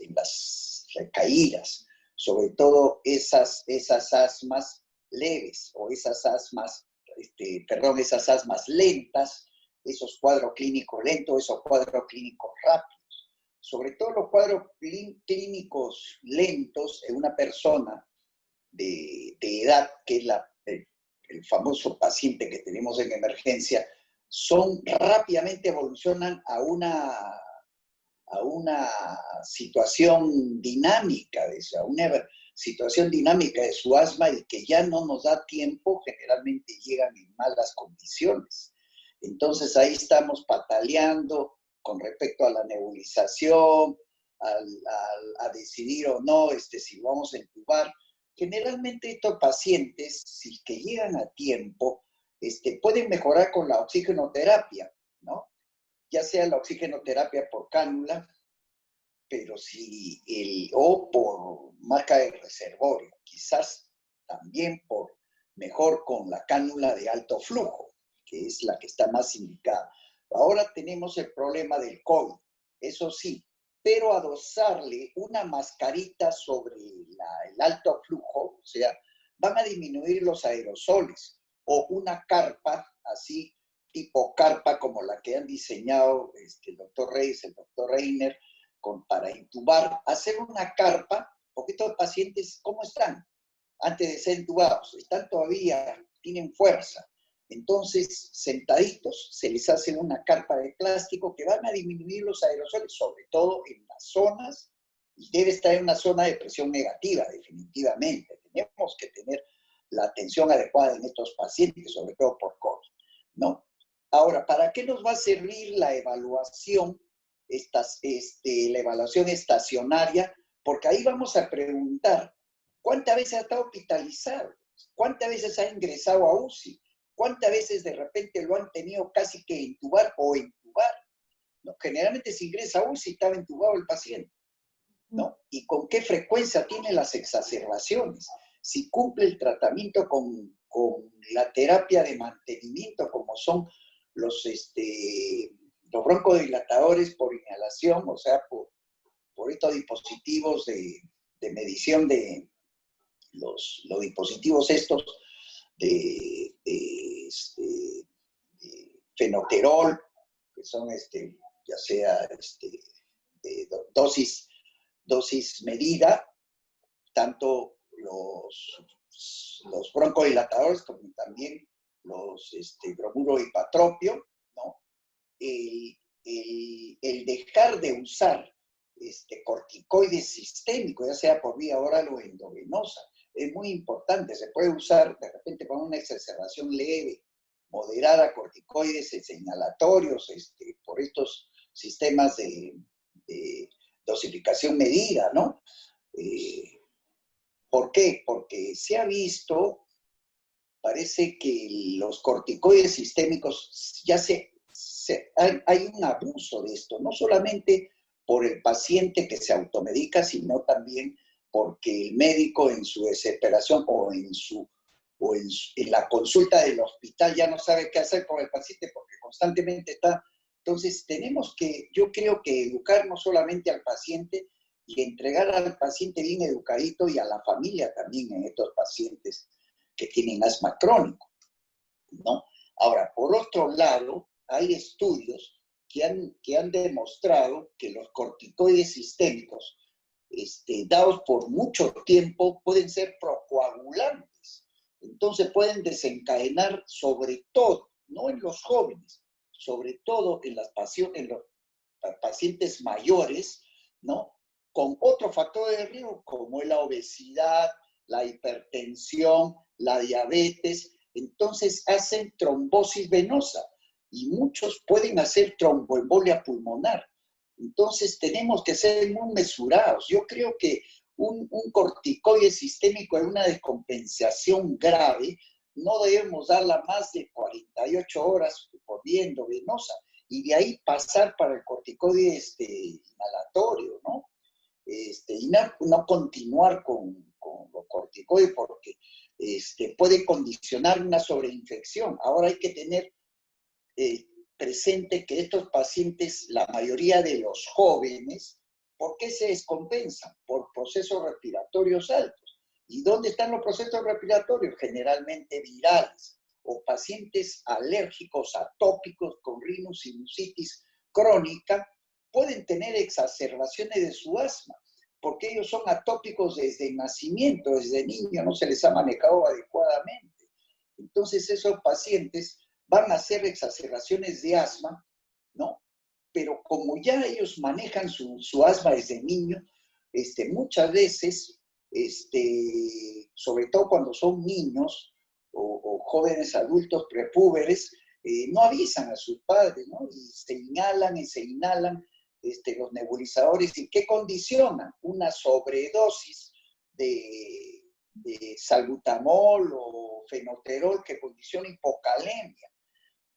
recaídas, sobre todo esas asmas leves o esas asmas lentas, esos cuadros clínicos lentos, esos cuadros clínicos rápidos. Sobre todo los cuadros clínicos lentos en una persona de edad, que es el famoso paciente que tenemos en emergencia, rápidamente evolucionan a una situación dinámica a una situación dinámica de su asma y que ya no nos da tiempo, generalmente llegan en malas condiciones. Entonces ahí estamos pataleando con respecto a la nebulización, a decidir o no si vamos a entubar. Generalmente estos pacientes, si que llegan a tiempo, pueden mejorar con la oxigenoterapia, ¿no? Ya sea la oxigenoterapia por cánula, pero o por marca de reservorio, quizás también mejor con la cánula de alto flujo, que es la que está más indicada. Ahora tenemos el problema del COVID, eso sí, pero adosarle una mascarita sobre el alto flujo, o sea, van a disminuir los aerosoles, o una carpa, así, tipo carpa como la que han diseñado el doctor Reyes, el doctor Reiner, para intubar, hacer una carpa, porque estos pacientes, ¿cómo están? Antes de ser intubados, están todavía, tienen fuerza. Entonces, sentaditos, se les hace una carpa de plástico que van a disminuir los aerosoles, sobre todo en las zonas, y debe estar en una zona de presión negativa, definitivamente. Tenemos que tener la atención adecuada en estos pacientes, sobre todo por COVID, ¿no? Ahora, ¿para qué nos va a servir la evaluación, la evaluación estacionaria? Porque ahí vamos a preguntar, ¿cuántas veces ha estado hospitalizado? ¿Cuántas veces ha ingresado a UCI? ¿Cuántas veces de repente lo han tenido casi que intubar o intubar? ¿No? Generalmente se ingresa a UCI, estaba intubado el paciente, ¿no? ¿Y con qué frecuencia tiene las exacerbaciones? Si cumple el tratamiento con la terapia de mantenimiento, como son los broncodilatadores por inhalación, o sea, por estos dispositivos de medición de los dispositivos estos de fenoterol, que son ya sea dosis medida, tanto los broncodilatadores como también los bromuro y patropio, ¿no? El dejar de usar corticoides sistémicos, ya sea por vía oral o endovenosa, es muy importante. Se puede usar de repente con una exacerbación leve, moderada, corticoides señalatorios, por estos sistemas de dosificación medida, ¿no? ¿Por qué? Porque se ha visto, parece que los corticoides sistémicos hay un abuso de esto, no solamente por el paciente que se automedica, sino también porque el médico en su desesperación o en la consulta del hospital ya no sabe qué hacer con el paciente porque constantemente está. Entonces yo creo que educar no solamente al paciente y entregar al paciente bien educadito y a la familia también en estos pacientes que tienen asma crónico, ¿no? Ahora, por otro lado, hay estudios que han demostrado que los corticoides sistémicos dados por mucho tiempo pueden ser procoagulantes. Entonces pueden desencadenar, sobre todo, no en los jóvenes, sobre todo en los pacientes mayores, ¿no? Con otro factor de riesgo como es la obesidad, la hipertensión, la diabetes, entonces hacen trombosis venosa y muchos pueden hacer tromboembolia pulmonar. Entonces tenemos que ser muy mesurados. Yo creo que un corticoide sistémico en una descompensación grave no debemos darla más de 48 horas por vía endovenosa y de ahí pasar para el corticoide inhalatorio, ¿no? Y no continuar con los corticoides porque puede condicionar una sobreinfección. Ahora hay que tener presente que estos pacientes, la mayoría de los jóvenes, ¿por qué se descompensan? Por procesos respiratorios altos. ¿Y dónde están los procesos respiratorios? Generalmente virales o pacientes alérgicos atópicos con rhinosinusitis crónica pueden tener exacerbaciones de su asma, porque ellos son atópicos desde el nacimiento, desde niño, no se les ha manejado adecuadamente. Entonces esos pacientes van a hacer exacerbaciones de asma, ¿no? Pero como ya ellos manejan su asma desde niño, muchas veces, sobre todo cuando son niños o jóvenes adultos prepúberes, no avisan a sus padres, ¿no? Y se inhalan los nebulizadores. ¿Y qué condicionan? Una sobredosis de salbutamol o fenoterol que condiciona hipocalemia.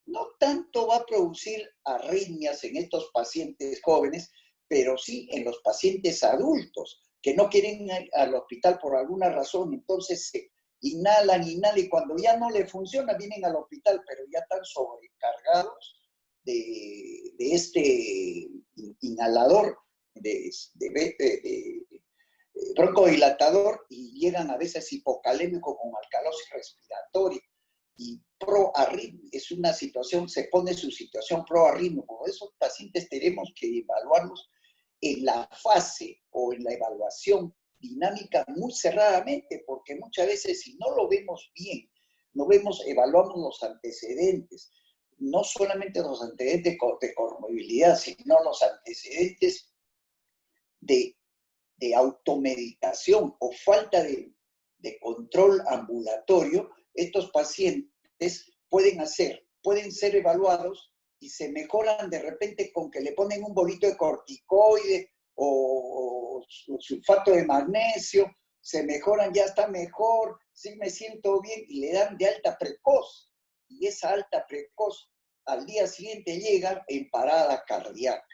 No tanto va a producir arritmias en estos pacientes jóvenes, pero sí en los pacientes adultos que no quieren ir al hospital por alguna razón, entonces se inhalan, y cuando ya no le funciona vienen al hospital, pero ya están sobrecargados de este inhalador, de broncodilatador, y llegan a veces hipocalémicos con alcalosis respiratoria. Y proarritmia es una situación, se pone su situación proarritmia. Por esos pacientes tenemos que evaluarlos en la fase o en la evaluación dinámica muy cerradamente, porque muchas veces si no lo vemos bien, evaluamos los antecedentes, no solamente los antecedentes de comorbilidad, sino los antecedentes de automedicación o falta de control ambulatorio. Estos pacientes pueden ser evaluados y se mejoran de repente con que le ponen un bolito de corticoide o sulfato de magnesio, se mejoran, ya está mejor, sí me siento bien, y le dan de alta precoz. Y esa alta precoz al día siguiente llega en parada cardíaca.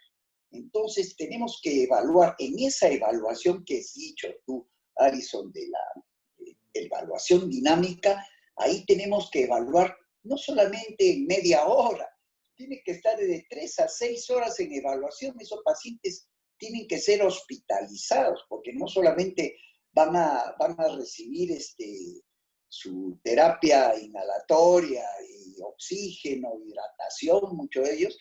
Entonces tenemos que evaluar, en esa evaluación que has dicho tú, Alison, de la evaluación dinámica, ahí tenemos que evaluar no solamente en media hora, tiene que estar de 3 a 6 horas en evaluación. Esos pacientes tienen que ser hospitalizados, porque no solamente van a recibir su terapia inhalatoria y oxígeno, hidratación, muchos de ellos,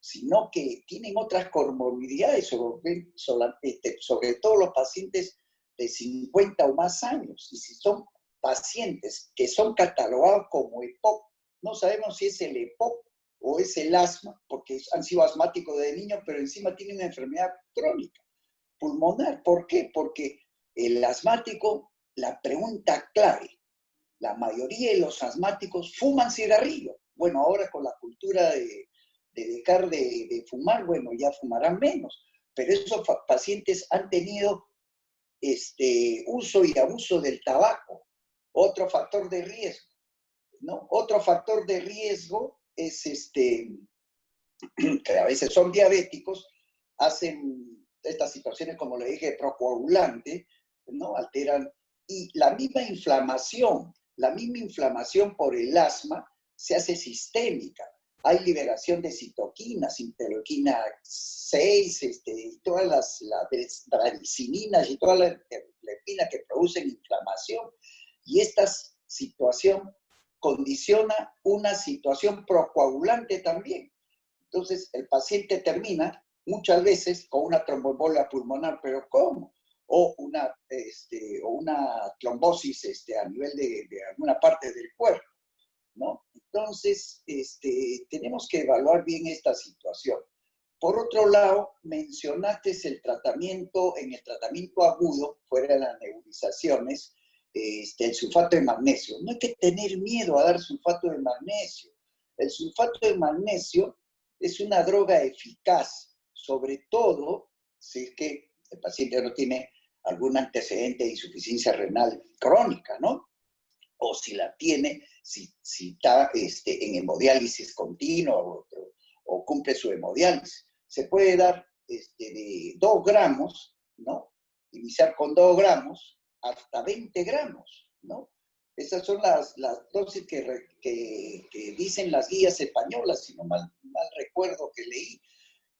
sino que tienen otras comorbilidades, sobre todo los pacientes de 50 o más años. Y si son pacientes que son catalogados como EPOC, no sabemos si es el EPOC o es el asma, porque han sido asmáticos de niños, pero encima tienen una enfermedad crónica pulmonar. ¿Por qué? Porque el asmático, la pregunta clave, la mayoría de los asmáticos fuman cigarrillo. Bueno, ahora con la cultura de dejar de fumar, bueno, ya fumarán menos, pero esos pacientes han tenido uso y abuso del tabaco, otro factor de riesgo, ¿no? Otro factor de riesgo es que a veces son diabéticos, hacen estas situaciones, como le dije, procoagulante, ¿no? Alteran, y la misma inflamación por el asma se hace sistémica. Hay liberación de citoquinas, interleuquina 6, y todas las bradicininas y todas las interleuquinas que producen inflamación. Y esta situación condiciona una situación procoagulante también. Entonces, el paciente termina muchas veces con una tromboembolia pulmonar, pero ¿cómo? O una trombosis a nivel de alguna parte del cuerpo, ¿no? Entonces, tenemos que evaluar bien esta situación. Por otro lado, mencionaste en el tratamiento agudo, fuera de las nebulizaciones, el sulfato de magnesio. No hay que tener miedo a dar sulfato de magnesio. El sulfato de magnesio es una droga eficaz, sobre todo si es que el paciente no tiene algún antecedente de insuficiencia renal crónica, ¿no? O si la tiene, si está en hemodiálisis continuo o cumple su hemodiálisis. Se puede dar de 2 gramos, ¿no? Iniciar con 2 gramos hasta 20 gramos, ¿no? Esas son las dosis que dicen las guías españolas, si no mal recuerdo que leí.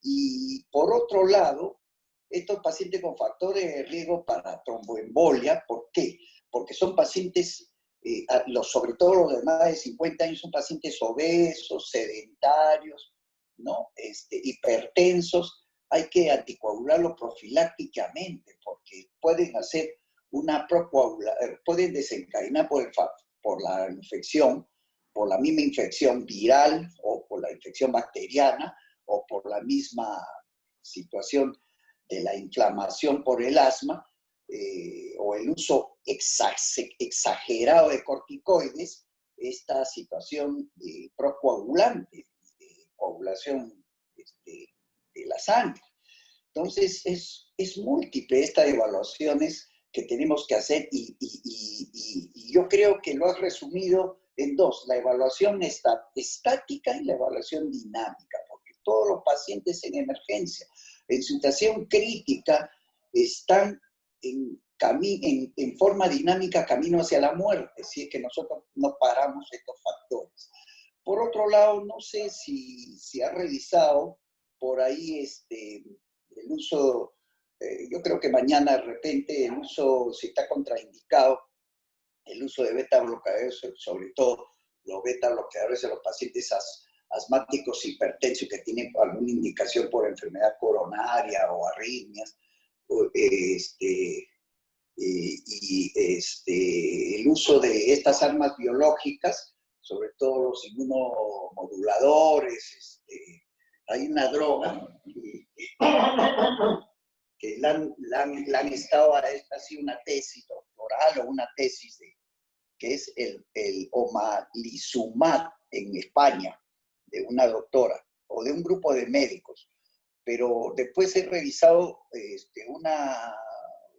Y por otro lado, estos pacientes con factores de riesgo para tromboembolia, ¿por qué? Porque son pacientes, sobre todo los de más de 50 años, son pacientes obesos, sedentarios, ¿no? Hipertensos. Hay que anticoagularlos profilácticamente porque pueden hacer pueden desencadenar por la infección, por la misma infección viral o por la infección bacteriana o por la misma situación de la inflamación por el asma o el uso exagerado de corticoides, esta situación procoagulante, de coagulación de la sangre. Entonces, es múltiple estas evaluaciones que tenemos que hacer y yo creo que lo has resumido en 2, la evaluación estática y la evaluación dinámica, porque todos los pacientes en emergencia, en situación crítica, están en forma dinámica camino hacia la muerte, si es que nosotros no paramos estos factores. Por otro lado, no sé si ha revisado por ahí el uso, yo creo que mañana de repente el uso, si está contraindicado, el uso de beta bloqueadores, sobre todo los beta bloqueadores de los pacientes asmáticos hipertensos que tienen alguna indicación por enfermedad coronaria o arritmias, el uso de estas armas biológicas, sobre todo los inmunomoduladores. Hay una droga que la han estado, ha sido una tesis doctoral o una tesis que es el omalizumab en España, de una doctora o de un grupo de médicos. Pero después he revisado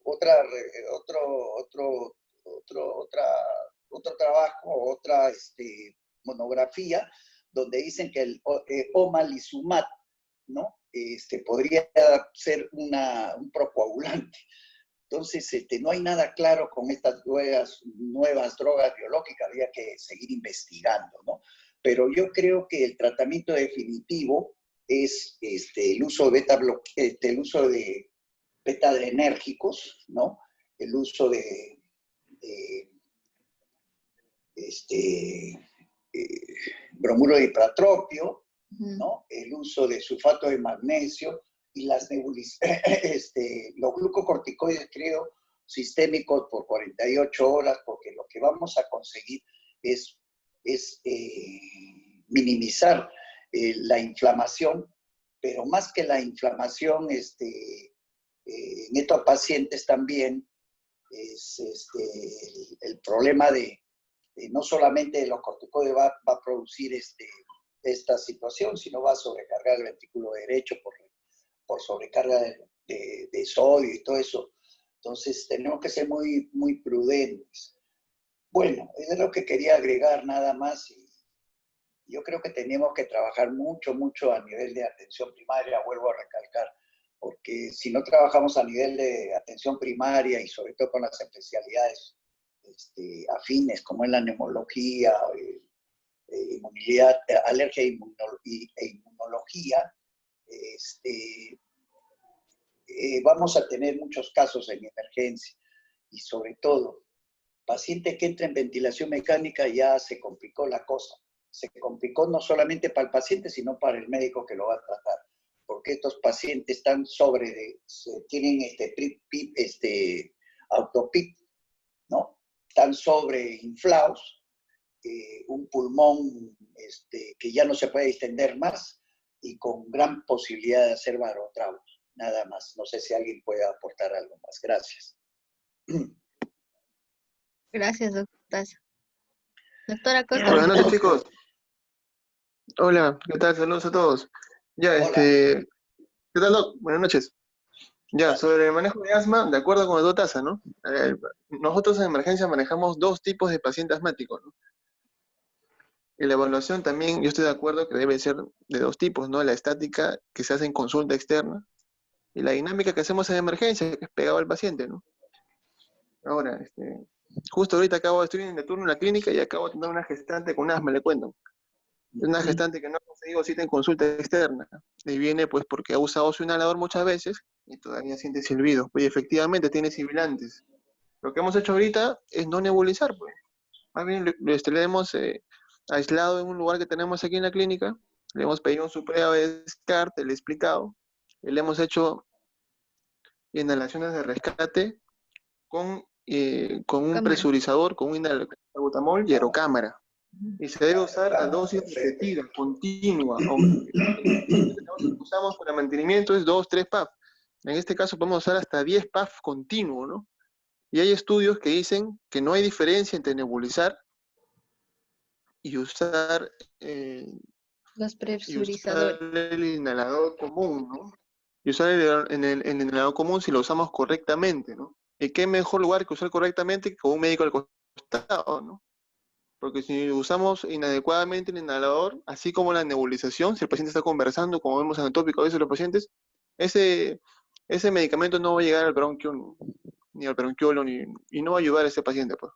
otro trabajo, otra monografía, donde dicen que el omalizumab, ¿no? Podría ser un procoagulante. Entonces, no hay nada claro con estas nuevas drogas biológicas, habría que seguir investigando, ¿no? Pero yo creo que el tratamiento definitivo es el uso de beta-adrenérgicos, ¿no? El uso de bromuro de hipratropio, ¿no? El uso de sulfato de magnesio y los glucocorticoides, creo, sistémicos por 48 horas, porque lo que vamos a conseguir es minimizar la inflamación, pero más que la inflamación, en estos pacientes también es el problema de no solamente los corticoides va a producir esta situación, sino va a sobrecargar el ventrículo derecho por sobrecarga de sodio y todo eso. Entonces tenemos que ser muy, muy prudentes. Bueno, eso es lo que quería agregar nada más. Y yo creo que tenemos que trabajar mucho, mucho a nivel de atención primaria, vuelvo a recalcar, porque si no trabajamos a nivel de atención primaria y sobre todo con las especialidades afines, como es la neumología, inmunidad, alergia e inmunología, vamos a tener muchos casos en emergencia y sobre todo, paciente que entra en ventilación mecánica ya se complicó la cosa. Se complicó no solamente para el paciente, sino para el médico que lo va a tratar, porque estos pacientes están tienen autopip, ¿no? Están sobreinflados, un pulmón que ya no se puede extender más y con gran posibilidad de hacer barotrauma. Nada más. No sé si alguien puede aportar algo más. Gracias. Gracias, doctora. Doctora Costa, Buenas ¿me noches, escucha? chicos. Hola, ¿qué tal? Saludos a todos. Ya, Hola. ¿qué tal, Doc? Buenas noches. Ya, sobre el manejo de asma, de acuerdo con el DOTASA, ¿no? Nosotros en emergencia manejamos dos tipos de paciente asmático, ¿no? Y la evaluación también, yo estoy de acuerdo que debe ser de dos tipos, ¿no? La estática que se hace en consulta externa y la dinámica que hacemos en emergencia, que es pegado al paciente, ¿no? Ahora, justo ahorita estoy en el turno en la clínica y acabo de tener una gestante con asma, le cuento. Es una gestante que no ha conseguido cita en consulta externa. Y viene pues porque ha usado su inhalador muchas veces y todavía siente silbido. Y efectivamente tiene sibilantes. Lo que hemos hecho ahorita es no nebulizar, pues. Más bien le hemos aislado en un lugar que tenemos aquí en la clínica. Le hemos pedido su prueba de descarte, le he explicado. Y le hemos hecho inhalaciones de rescate con un Cámara. presurizador, con un inhalador y aerocámara. Y se debe usar a Ah, dosis perfecto. repetida, continua. Usamos para mantenimiento es 2, 3 PAF. En este caso podemos usar hasta 10 PAF continuo, ¿no? Y hay estudios que dicen que no hay diferencia entre nebulizar y usar, eh, Los y usar presurizadores. el inhalador común, ¿no? Y usar el inhalador común si lo usamos correctamente, ¿no? ¿Y qué mejor lugar que usar correctamente que con un médico al costado, ¿no? Porque si usamos inadecuadamente el inhalador, así como la nebulización, si el paciente está conversando, como vemos en el tópico a veces los pacientes, ese, ese medicamento no va a llegar al bronquio, ni al bronquiolo, y no va a ayudar a ese paciente, pues.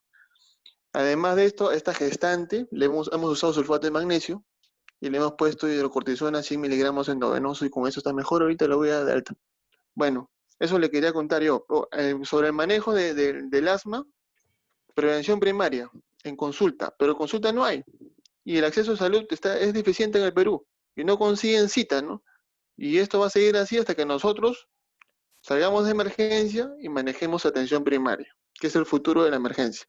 Además de esto, a esta gestante hemos usado sulfato de magnesio y le hemos puesto hidrocortisona 100 miligramos endovenoso y con eso está mejor. Ahorita lo voy a dar de alta. Bueno, eso le quería contar yo. Sobre el manejo del asma, prevención primaria, en consulta, pero consulta no hay. Y el acceso a salud es deficiente en el Perú y no consiguen cita, ¿no? Y esto va a seguir así hasta que nosotros salgamos de emergencia y manejemos atención primaria, que es el futuro de la emergencia.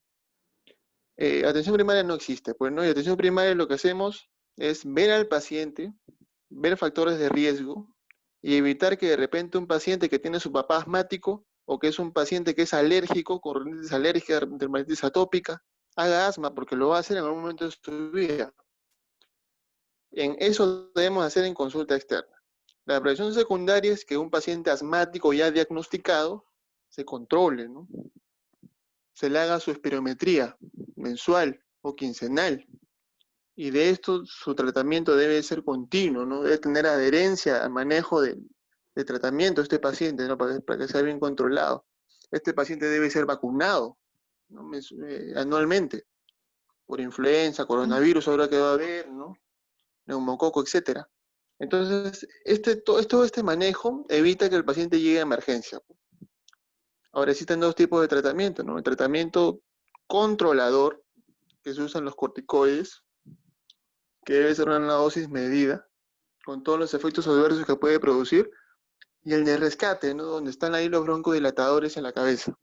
Atención primaria no existe, pues no, y atención primaria lo que hacemos es ver al paciente, ver factores de riesgo y evitar que de repente un paciente que tiene su papá asmático o que es un paciente que es alérgico, con rinitis alérgica, dermatitis atópica, haga asma porque lo va a hacer en algún momento de su vida. En eso debemos hacer en consulta externa. La prevención secundaria es que un paciente asmático ya diagnosticado se controle, ¿no? Se le haga su espirometría mensual o quincenal. Y de esto su tratamiento debe ser continuo, ¿no? Debe tener adherencia al manejo de tratamiento de este paciente, ¿no? Para que sea bien controlado. Este paciente debe ser vacunado, ¿no? Anualmente por influenza, coronavirus, ahora que va a haber, ¿no? Neumococo, etcétera. Entonces, todo este manejo evita que el paciente llegue a emergencia. Ahora existen dos tipos de tratamiento, ¿no? El tratamiento controlador, que se usan los corticoides, que debe ser una dosis medida, con todos los efectos adversos que puede producir, y el de rescate, ¿no? Donde están ahí los broncodilatadores en la cabeza.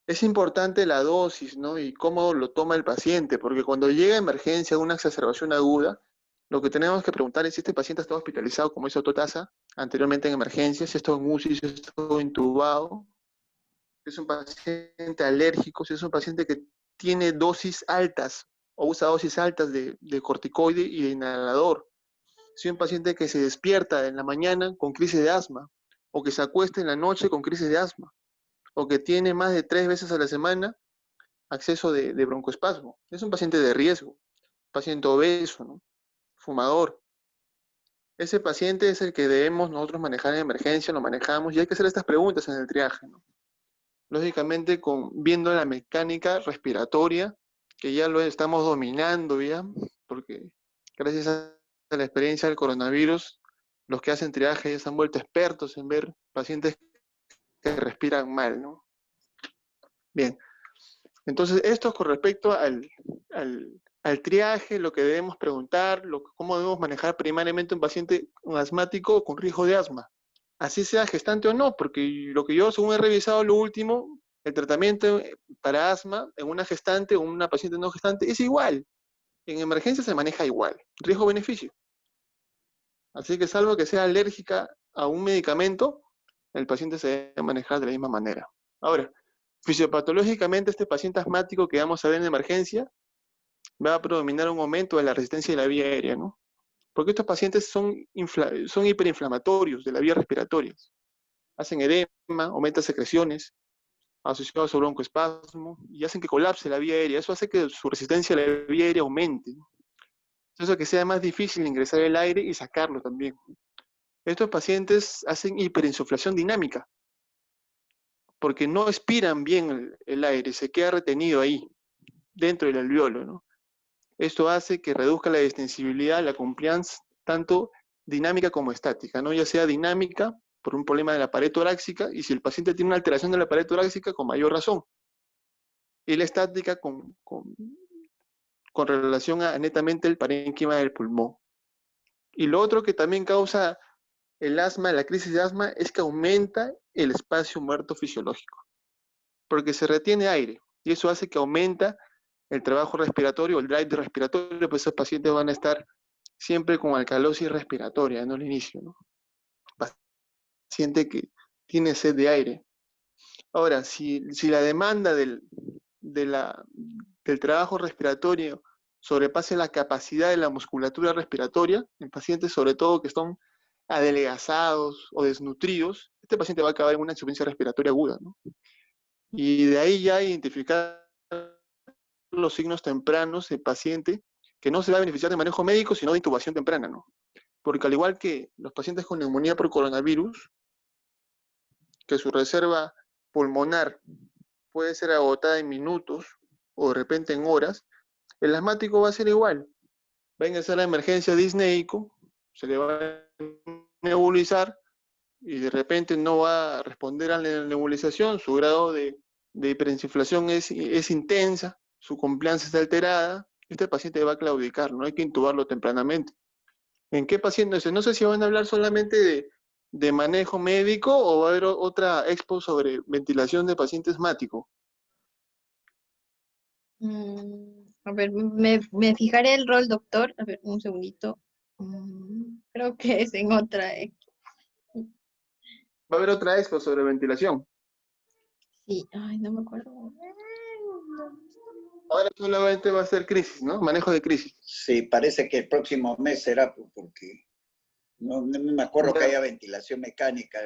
Es importante la dosis, ¿no? Y cómo lo toma el paciente, porque cuando llega a emergencia, una exacerbación aguda, lo que tenemos que preguntar es si este paciente ha estado hospitalizado, como hizo Totasa, anteriormente en emergencia, si ha estado en UCI, si ha estado intubado, si es un paciente alérgico, si es un paciente que tiene dosis altas o usa dosis altas de corticoide y de inhalador, si es un paciente que se despierta en la mañana con crisis de asma, o que se acuesta en la noche con crisis de asma, o que tiene más de 3 veces a la semana acceso de broncoespasmo. Es un paciente de riesgo, paciente obeso, ¿no? Fumador. Ese paciente es el que debemos nosotros manejar en emergencia, lo manejamos y hay que hacer estas preguntas en el triaje, ¿no? Lógicamente, viendo la mecánica respiratoria, que ya lo estamos dominando ya, porque gracias a la experiencia del coronavirus, los que hacen triaje ya se han vuelto expertos en ver pacientes que respiran mal, ¿no? Bien, entonces esto es con respecto al triaje, lo que debemos preguntar, cómo debemos manejar primariamente un paciente asmático con riesgo de asma. Así sea gestante o no, porque lo que yo, según he revisado lo último, el tratamiento para asma en una gestante o una paciente no gestante es igual. En emergencia se maneja igual, riesgo-beneficio. Así que salvo que sea alérgica a un medicamento, el paciente se debe manejar de la misma manera. Ahora, Fisiopatológicamente, este paciente asmático que vamos a ver en emergencia va a predominar un aumento de la resistencia de la vía aérea, ¿no? Porque estos pacientes son hiperinflamatorios de la vía respiratoria. Hacen edema, aumentan secreciones asociadas a broncoespasmo y hacen que colapse la vía aérea. Eso hace que su resistencia a la vía aérea aumente. Eso hace que sea más difícil ingresar el aire y sacarlo también. Estos pacientes hacen hiperinsuflación dinámica porque no expiran bien el aire, se queda retenido ahí, dentro del alveolo, ¿no? Esto hace que reduzca la distensibilidad, la compliance, tanto dinámica como estática, ¿no? Ya sea dinámica por un problema de la pared torácica, y si el paciente tiene una alteración de la pared torácica, con mayor razón. Y la estática con relación a netamente el parénquima del pulmón. Y lo otro que también causa el asma, la crisis de asma, es que aumenta el espacio muerto fisiológico, porque se retiene aire, y eso hace que aumenta el trabajo respiratorio, el drive respiratorio, pues esos pacientes van a estar siempre con alcalosis respiratoria, no al inicio, ¿no? Paciente que tiene sed de aire. Ahora, si la demanda del trabajo respiratorio sobrepase la capacidad de la musculatura respiratoria, en pacientes sobre todo que están adelgazados o desnutridos, este paciente va a acabar en una insuficiencia respiratoria aguda, ¿no? Y de ahí ya identificar los signos tempranos del paciente que no se va a beneficiar de manejo médico, sino de intubación temprana, ¿no? Porque al igual que los pacientes con neumonía por coronavirus, que su reserva pulmonar puede ser agotada en minutos o de repente en horas, el asmático va a ser igual. Va a ingresar a la emergencia disneico, se le va a nebulizar y de repente no va a responder a la nebulización, su grado de hiperinsuflación es intensa, su compliance está alterada, este paciente va a claudicar, no hay que intubarlo tempranamente. ¿En qué paciente? No sé si van a hablar solamente de manejo médico o va a haber otra expo sobre ventilación de paciente asmático. A ver, me fijaré el rol doctor. A ver, un segundito. Creo que es en otra. Va a haber otra expo sobre ventilación. Sí, ay, no me acuerdo. Ahora solamente va a ser crisis, ¿no? Manejo de crisis. Sí, parece que el próximo mes será porque no me acuerdo que haya ventilación mecánica.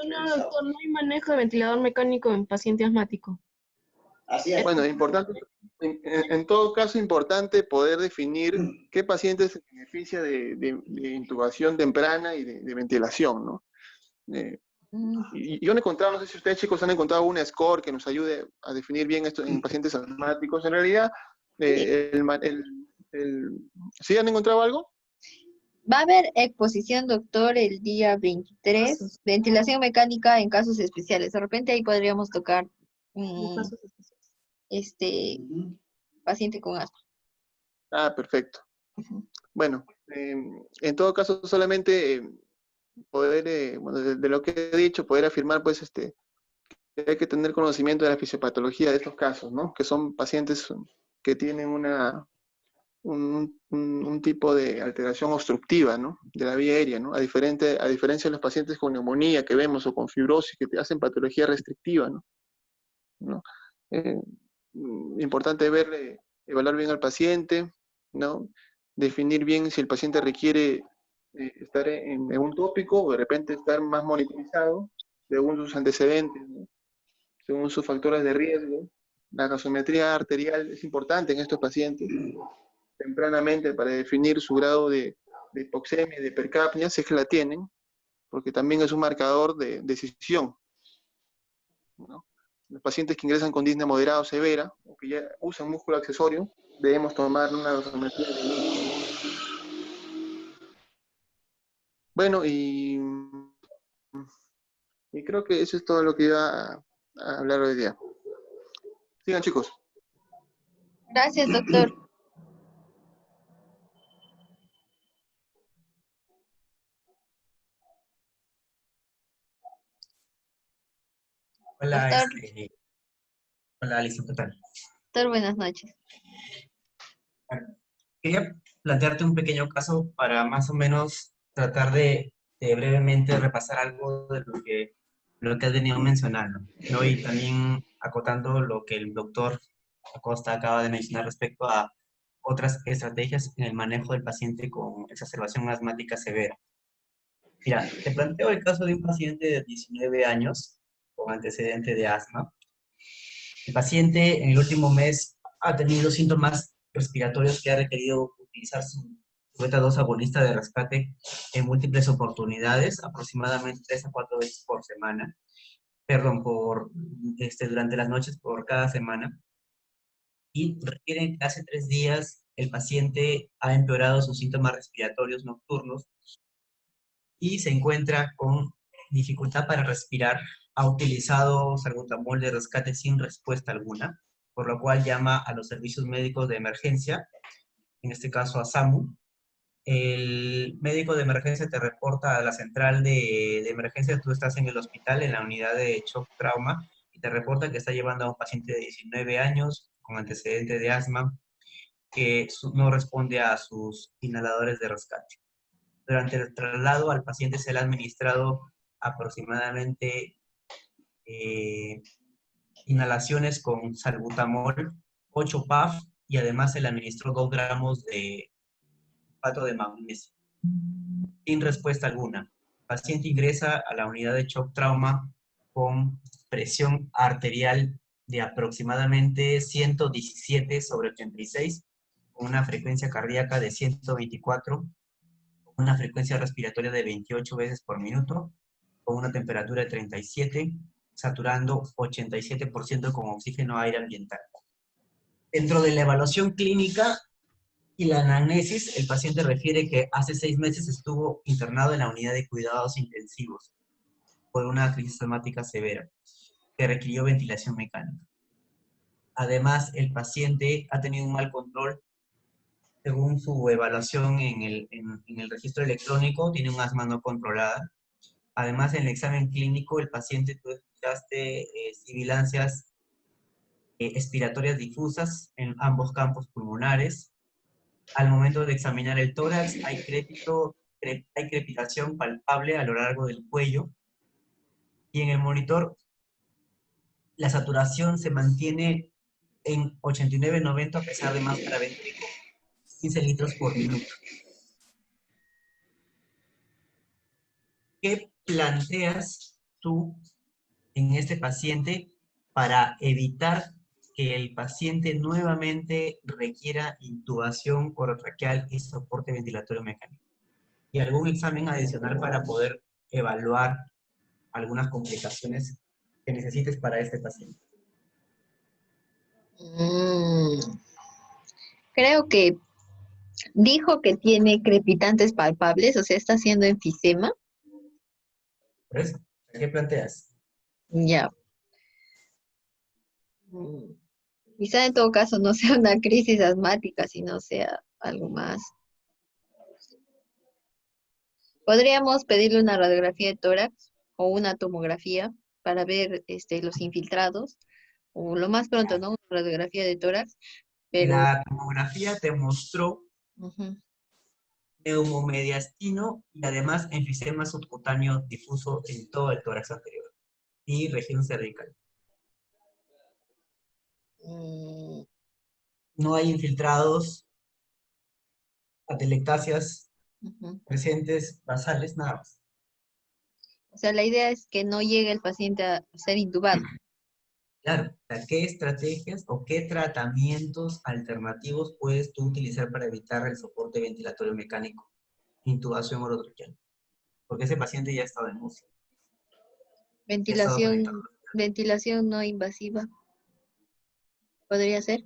No, doctor, no hay manejo de ventilador mecánico en paciente asmático. Así es. Bueno, importante, en todo caso, importante poder definir qué paciente se beneficia de intubación temprana y de ventilación, ¿no? Y yo he encontrado, no sé si ustedes chicos han encontrado una score que nos ayude a definir bien esto en pacientes asmáticos. En realidad, ¿sí han encontrado algo? Va a haber exposición, doctor, el día 23, ventilación mecánica en casos especiales. De repente ahí podríamos tocar paciente con asma. Ah, perfecto. Bueno, en todo caso, solamente poder, bueno, de lo que he dicho, poder afirmar, pues, que hay que tener conocimiento de la fisiopatología de estos casos, ¿no? Que son pacientes que tienen un tipo de alteración obstructiva, ¿no? De la vía aérea, ¿no? A diferencia de los pacientes con neumonía que vemos o con fibrosis que te hacen patología restrictiva, ¿no? Importante ver, evaluar bien al paciente, ¿no? Definir bien si el paciente requiere estar en un tópico o de repente estar más monitorizado según sus antecedentes, ¿no? Según sus factores de riesgo. La gasometría arterial es importante en estos pacientes tempranamente para definir su grado de hipoxemia y de hipercapnia, si es que la tienen, porque también es un marcador de decisión, ¿no? Los pacientes que ingresan con disnea moderada o severa, o que ya usan músculo accesorio, debemos tomar una gasometría de inicio. Bueno, y creo que eso es todo lo que iba a hablar hoy día. Sigan, chicos. Gracias, doctor. Hola, Doctor. Hola, Alison, ¿qué tal? Doctor, buenas noches. Quería plantearte un pequeño caso para más o menos tratar de brevemente repasar algo de lo que has venido mencionando, ¿no? Y también acotando lo que el doctor Acosta acaba de mencionar respecto a otras estrategias en el manejo del paciente con exacerbación asmática severa. Mira, te planteo el caso de un paciente de 19 años con antecedente de asma. El paciente en el último mes ha tenido síntomas respiratorios que ha requerido utilizar su beta 2 agonista de rescate en múltiples oportunidades, aproximadamente 3 a 4 veces por semana, perdón, durante las noches por cada semana. Y refieren que hace 3 días el paciente ha empeorado sus síntomas respiratorios nocturnos y se encuentra con dificultad para respirar. Ha utilizado salbutamol de rescate sin respuesta alguna, por lo cual llama a los servicios médicos de emergencia, en este caso a SAMU. El médico de emergencia te reporta a la central de emergencia, tú estás en el hospital, en la unidad de shock trauma, y te reporta que está llevando a un paciente de 19 años con antecedente de asma que no responde a sus inhaladores de rescate. Durante el traslado al paciente se le ha administrado aproximadamente inhalaciones con salbutamol, 8 PAF, y además se le administró 2 gramos de pato de magnesio. Sin respuesta alguna. El paciente ingresa a la unidad de shock trauma con presión arterial de aproximadamente 117/86, con una frecuencia cardíaca de 124, una frecuencia respiratoria de 28 veces por minuto, con una temperatura de 37, saturando 87% con oxígeno aire ambiental. Dentro de la evaluación clínica y la anamnesis, el paciente refiere que hace 6 meses estuvo internado en la unidad de cuidados intensivos por una crisis asmática severa que requirió ventilación mecánica. Además, el paciente ha tenido un mal control. Según su evaluación en el registro electrónico, tiene un asma no controlada. Además, en el examen clínico, el paciente, tú escuchaste sibilancias expiratorias difusas en ambos campos pulmonares. Al momento de examinar el tórax, hay crepitación palpable a lo largo del cuello. Y en el monitor, la saturación se mantiene en 89-90 a pesar de máscara ventrículo, 15 litros por minuto. ¿Qué planteas tú en este paciente para evitar que el paciente nuevamente requiera intubación orotraqueal y soporte ventilatorio mecánico? Y algún examen adicional para poder evaluar algunas complicaciones que necesites para este paciente. Creo que dijo que tiene crepitantes palpables, o sea, está haciendo enfisema. ¿Por eso? ¿Qué planteas? Ya. Quizá en todo caso no sea una crisis asmática, sino sea algo más. Podríamos pedirle una radiografía de tórax o una tomografía para ver los infiltrados, o lo más pronto, ¿no? Una radiografía de tórax, pero La tomografía te mostró ujú, neumomediastino y además enfisema subcutáneo difuso en todo el tórax anterior y región cervical. mm, No hay infiltrados, atelectasias ujú. presentes, basales, nada más. O sea, la idea es que no llegue el paciente a ser intubado. Claro, o sea, ¿qué estrategias o qué tratamientos alternativos puedes tú utilizar para evitar el soporte ventilatorio mecánico, intubación orotraqueal? Porque ese paciente ya ha estado en UCI, ya ha estado conectado. Ventilación no invasiva, podría ser.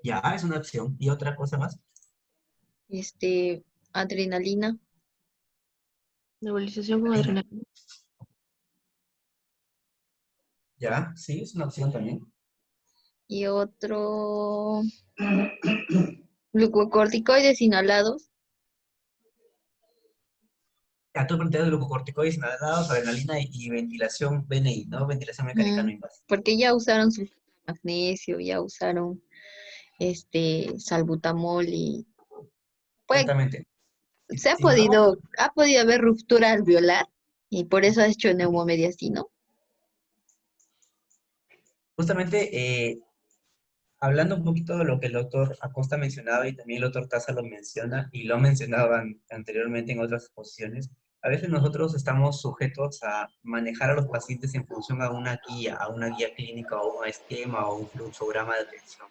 Ya, es una opción. ¿Y otra cosa más? Adrenalina. Nebulización con adrenalina. Ya, sí, es una opción también. Y otro, glucocorticoides inhalados. Ya, tú planteas glucocorticoides inhalados, adrenalina y ventilación BNI, ¿no? Ventilación mecánica no invasiva. Porque ya usaron sulfato de magnesio, ya usaron salbutamol y pues Exactamente. se Si no, ha podido haber ruptura alveolar y por eso ha hecho neumomediastino. Justamente, hablando un poquito de lo que el doctor Acosta mencionaba y también el doctor Taza lo menciona y lo mencionaban anteriormente en otras exposiciones, a veces nosotros estamos sujetos a manejar a los pacientes en función a una guía clínica o un esquema o un fluxograma de atención.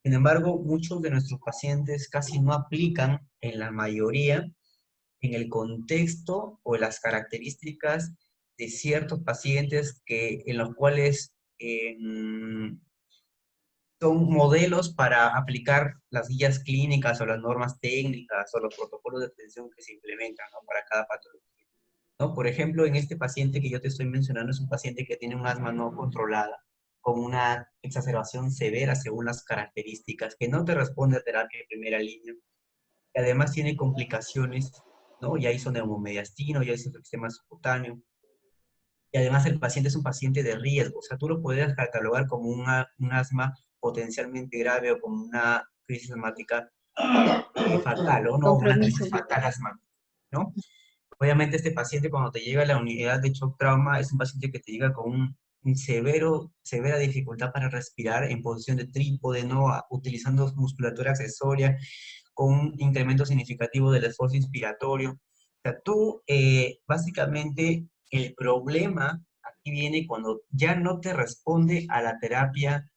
Sin embargo, muchos de nuestros pacientes casi no aplican, en la mayoría, en el contexto o las características de ciertos pacientes en los cuales son modelos para aplicar las guías clínicas o las normas técnicas o los protocolos de atención que se implementan, ¿no?, para cada patología, ¿no? Por ejemplo, en este paciente que yo te estoy mencionando es un paciente que tiene un asma no controlada, con una exacerbación severa según las características, que no te responde a terapia de primera línea, que además tiene complicaciones, ¿no? Ya hizo neumomediastino, ya hizo sistema subcutáneo, y además el paciente es un paciente de riesgo, o sea, tú lo podrías catalogar como un asma potencialmente grave o como una crisis asmática fatal, o no, una Compromiso. crisis fatal asmática, ¿no? Obviamente este paciente cuando te llega a la unidad de shock trauma es un paciente que te llega con severa dificultad para respirar en posición de trípode, ¿no? Utilizando musculatura accesoria, con un incremento significativo del esfuerzo inspiratorio. O sea, tú, básicamente, el problema aquí viene cuando ya no te responde a la terapia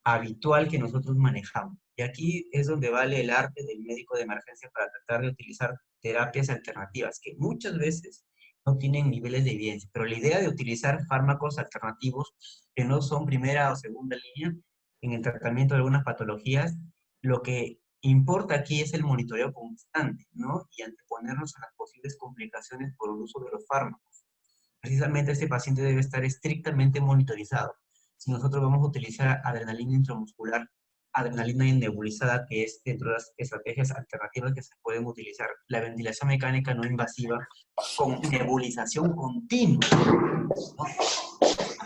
habitual que nosotros manejamos. Y aquí es donde vale el arte del médico de emergencia para tratar de utilizar terapias alternativas, que muchas veces no tienen niveles de evidencia, pero la idea de utilizar fármacos alternativos que no son primera o segunda línea en el tratamiento de algunas patologías, lo que importa aquí es el monitoreo constante, ¿no? Y anteponernos a las posibles complicaciones por el uso de los fármacos. Precisamente este paciente debe estar estrictamente monitorizado. Si nosotros vamos a utilizar adrenalina intramuscular, adrenalina nebulizada, que es dentro de las estrategias alternativas que se pueden utilizar, la ventilación mecánica no invasiva con nebulización continua, ¿no?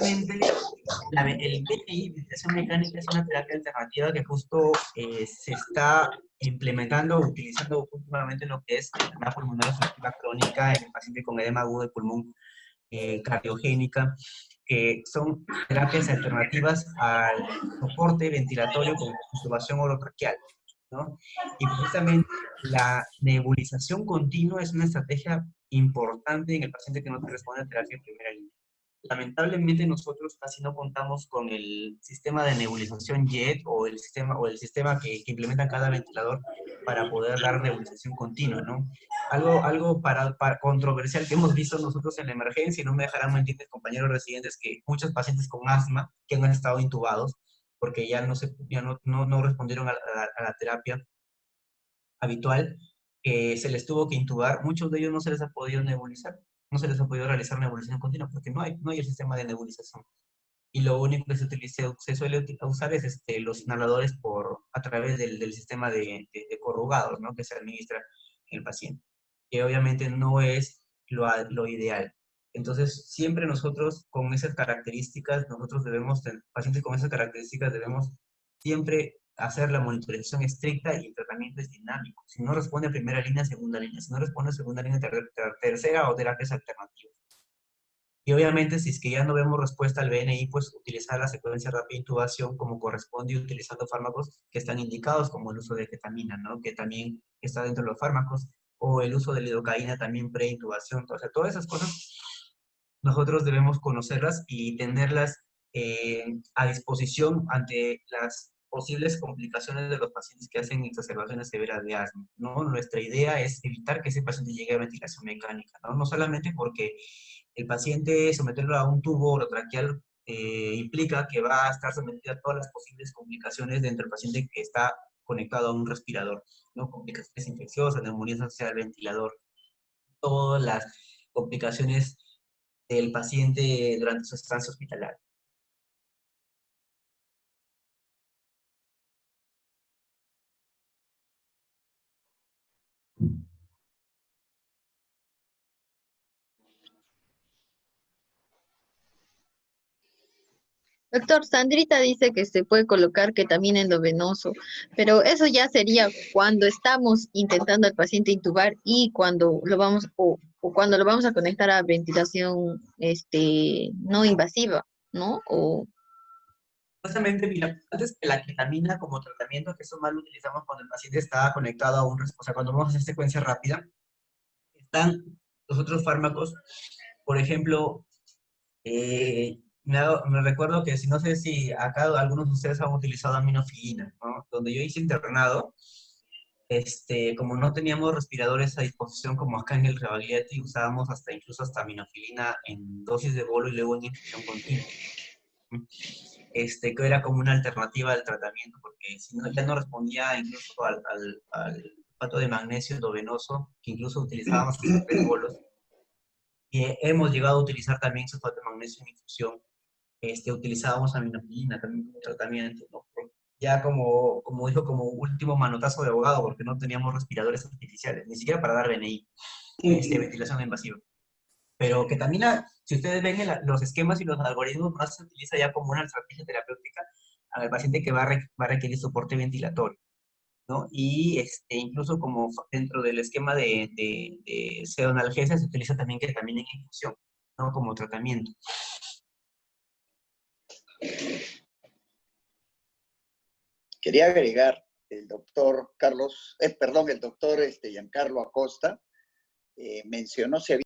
El PTI, ventilación mecánica, es una terapia alternativa que justo se está implementando, utilizando últimamente lo que es la pulmonar obstructiva crónica en el paciente con edema agudo de pulmón cardiogénica, que son terapias alternativas al soporte ventilatorio con intubación orotraqueal, ¿no? Y precisamente la nebulización continua es una estrategia importante en el paciente que no te responde a terapia en primera línea. Lamentablemente nosotros casi no contamos con el sistema de nebulización JET o el sistema que implementa cada ventilador para poder dar nebulización continua, ¿no? Algo para controversial que hemos visto nosotros en la emergencia, y no me dejarán mentir mis compañeros residentes, que muchos pacientes con asma que han estado intubados porque ya no respondieron a la terapia habitual, se les tuvo que intubar, muchos de ellos no se les ha podido nebulizar, no se les ha podido realizar nebulización continua porque no hay el sistema de nebulización. Y lo único que se suele usar es los inhaladores a través del sistema de corrugados, ¿no?, que se administra en el paciente, que obviamente no es lo ideal. Entonces, siempre nosotros con esas características, pacientes con esas características debemos siempre hacer la monitorización estricta y el tratamiento es dinámico. Si no responde a primera línea, segunda línea. Si no responde a segunda línea, tercera o terapias alternativas. Y obviamente, si es que ya no vemos respuesta al BNI, pues utilizar la secuencia rápida de intubación como corresponde, utilizando fármacos que están indicados, como el uso de ketamina, ¿no?, que también está dentro de los fármacos, o el uso de lidocaína también pre-intubación. O sea, todas esas cosas nosotros debemos conocerlas y tenerlas a disposición ante las posibles complicaciones de los pacientes que hacen exacerbaciones severas de asma, ¿no? Nuestra idea es evitar que ese paciente llegue a ventilación mecánica, ¿no? No solamente porque el paciente someterlo a un tubo orotraqueal implica que va a estar sometido a todas las posibles complicaciones dentro del paciente que está conectado a un respirador, ¿no? Complicaciones infecciosas, neumonía asociada al ventilador, todas las complicaciones del paciente durante su estancia hospitalaria. Doctor, Sandrita dice que se puede colocar ketamina endovenoso, pero eso ya sería cuando estamos intentando al paciente intubar y cuando lo vamos, o cuando lo vamos a conectar a ventilación no invasiva, ¿no? Justamente, mira, antes que la ketamina como tratamiento, que eso más lo utilizamos cuando el paciente está conectado a o sea, cuando vamos a hacer secuencia rápida, están los otros fármacos. Por ejemplo, me recuerdo que, si no sé si acá algunos de ustedes han utilizado aminofilina, ¿no? Donde yo hice internado, como no teníamos respiradores a disposición como acá en el Rebagliati, usábamos incluso hasta aminofilina en dosis de bolo y luego en infusión continua. Que era como una alternativa al tratamiento, porque si no, ya no respondía incluso al pato de magnesio endovenoso, que incluso utilizábamos hasta 3 bolos. Y hemos llegado a utilizar también sulfato de magnesio en infusión. Utilizábamos aminofilina también como tratamiento, ¿no? Ya como dijo, como último manotazo de abogado, porque no teníamos respiradores artificiales, ni siquiera para dar BNI, ventilación invasiva. Pero ketamina, si ustedes ven los esquemas y los algoritmos, más se utiliza ya como una estrategia terapéutica al paciente que va a requerir soporte ventilatorio, ¿no? Y incluso como dentro del esquema de pseudonalgesia se utiliza también ketamina en infusión, ¿no? Como tratamiento. Quería agregar, el doctor Giancarlo Acosta mencionó si había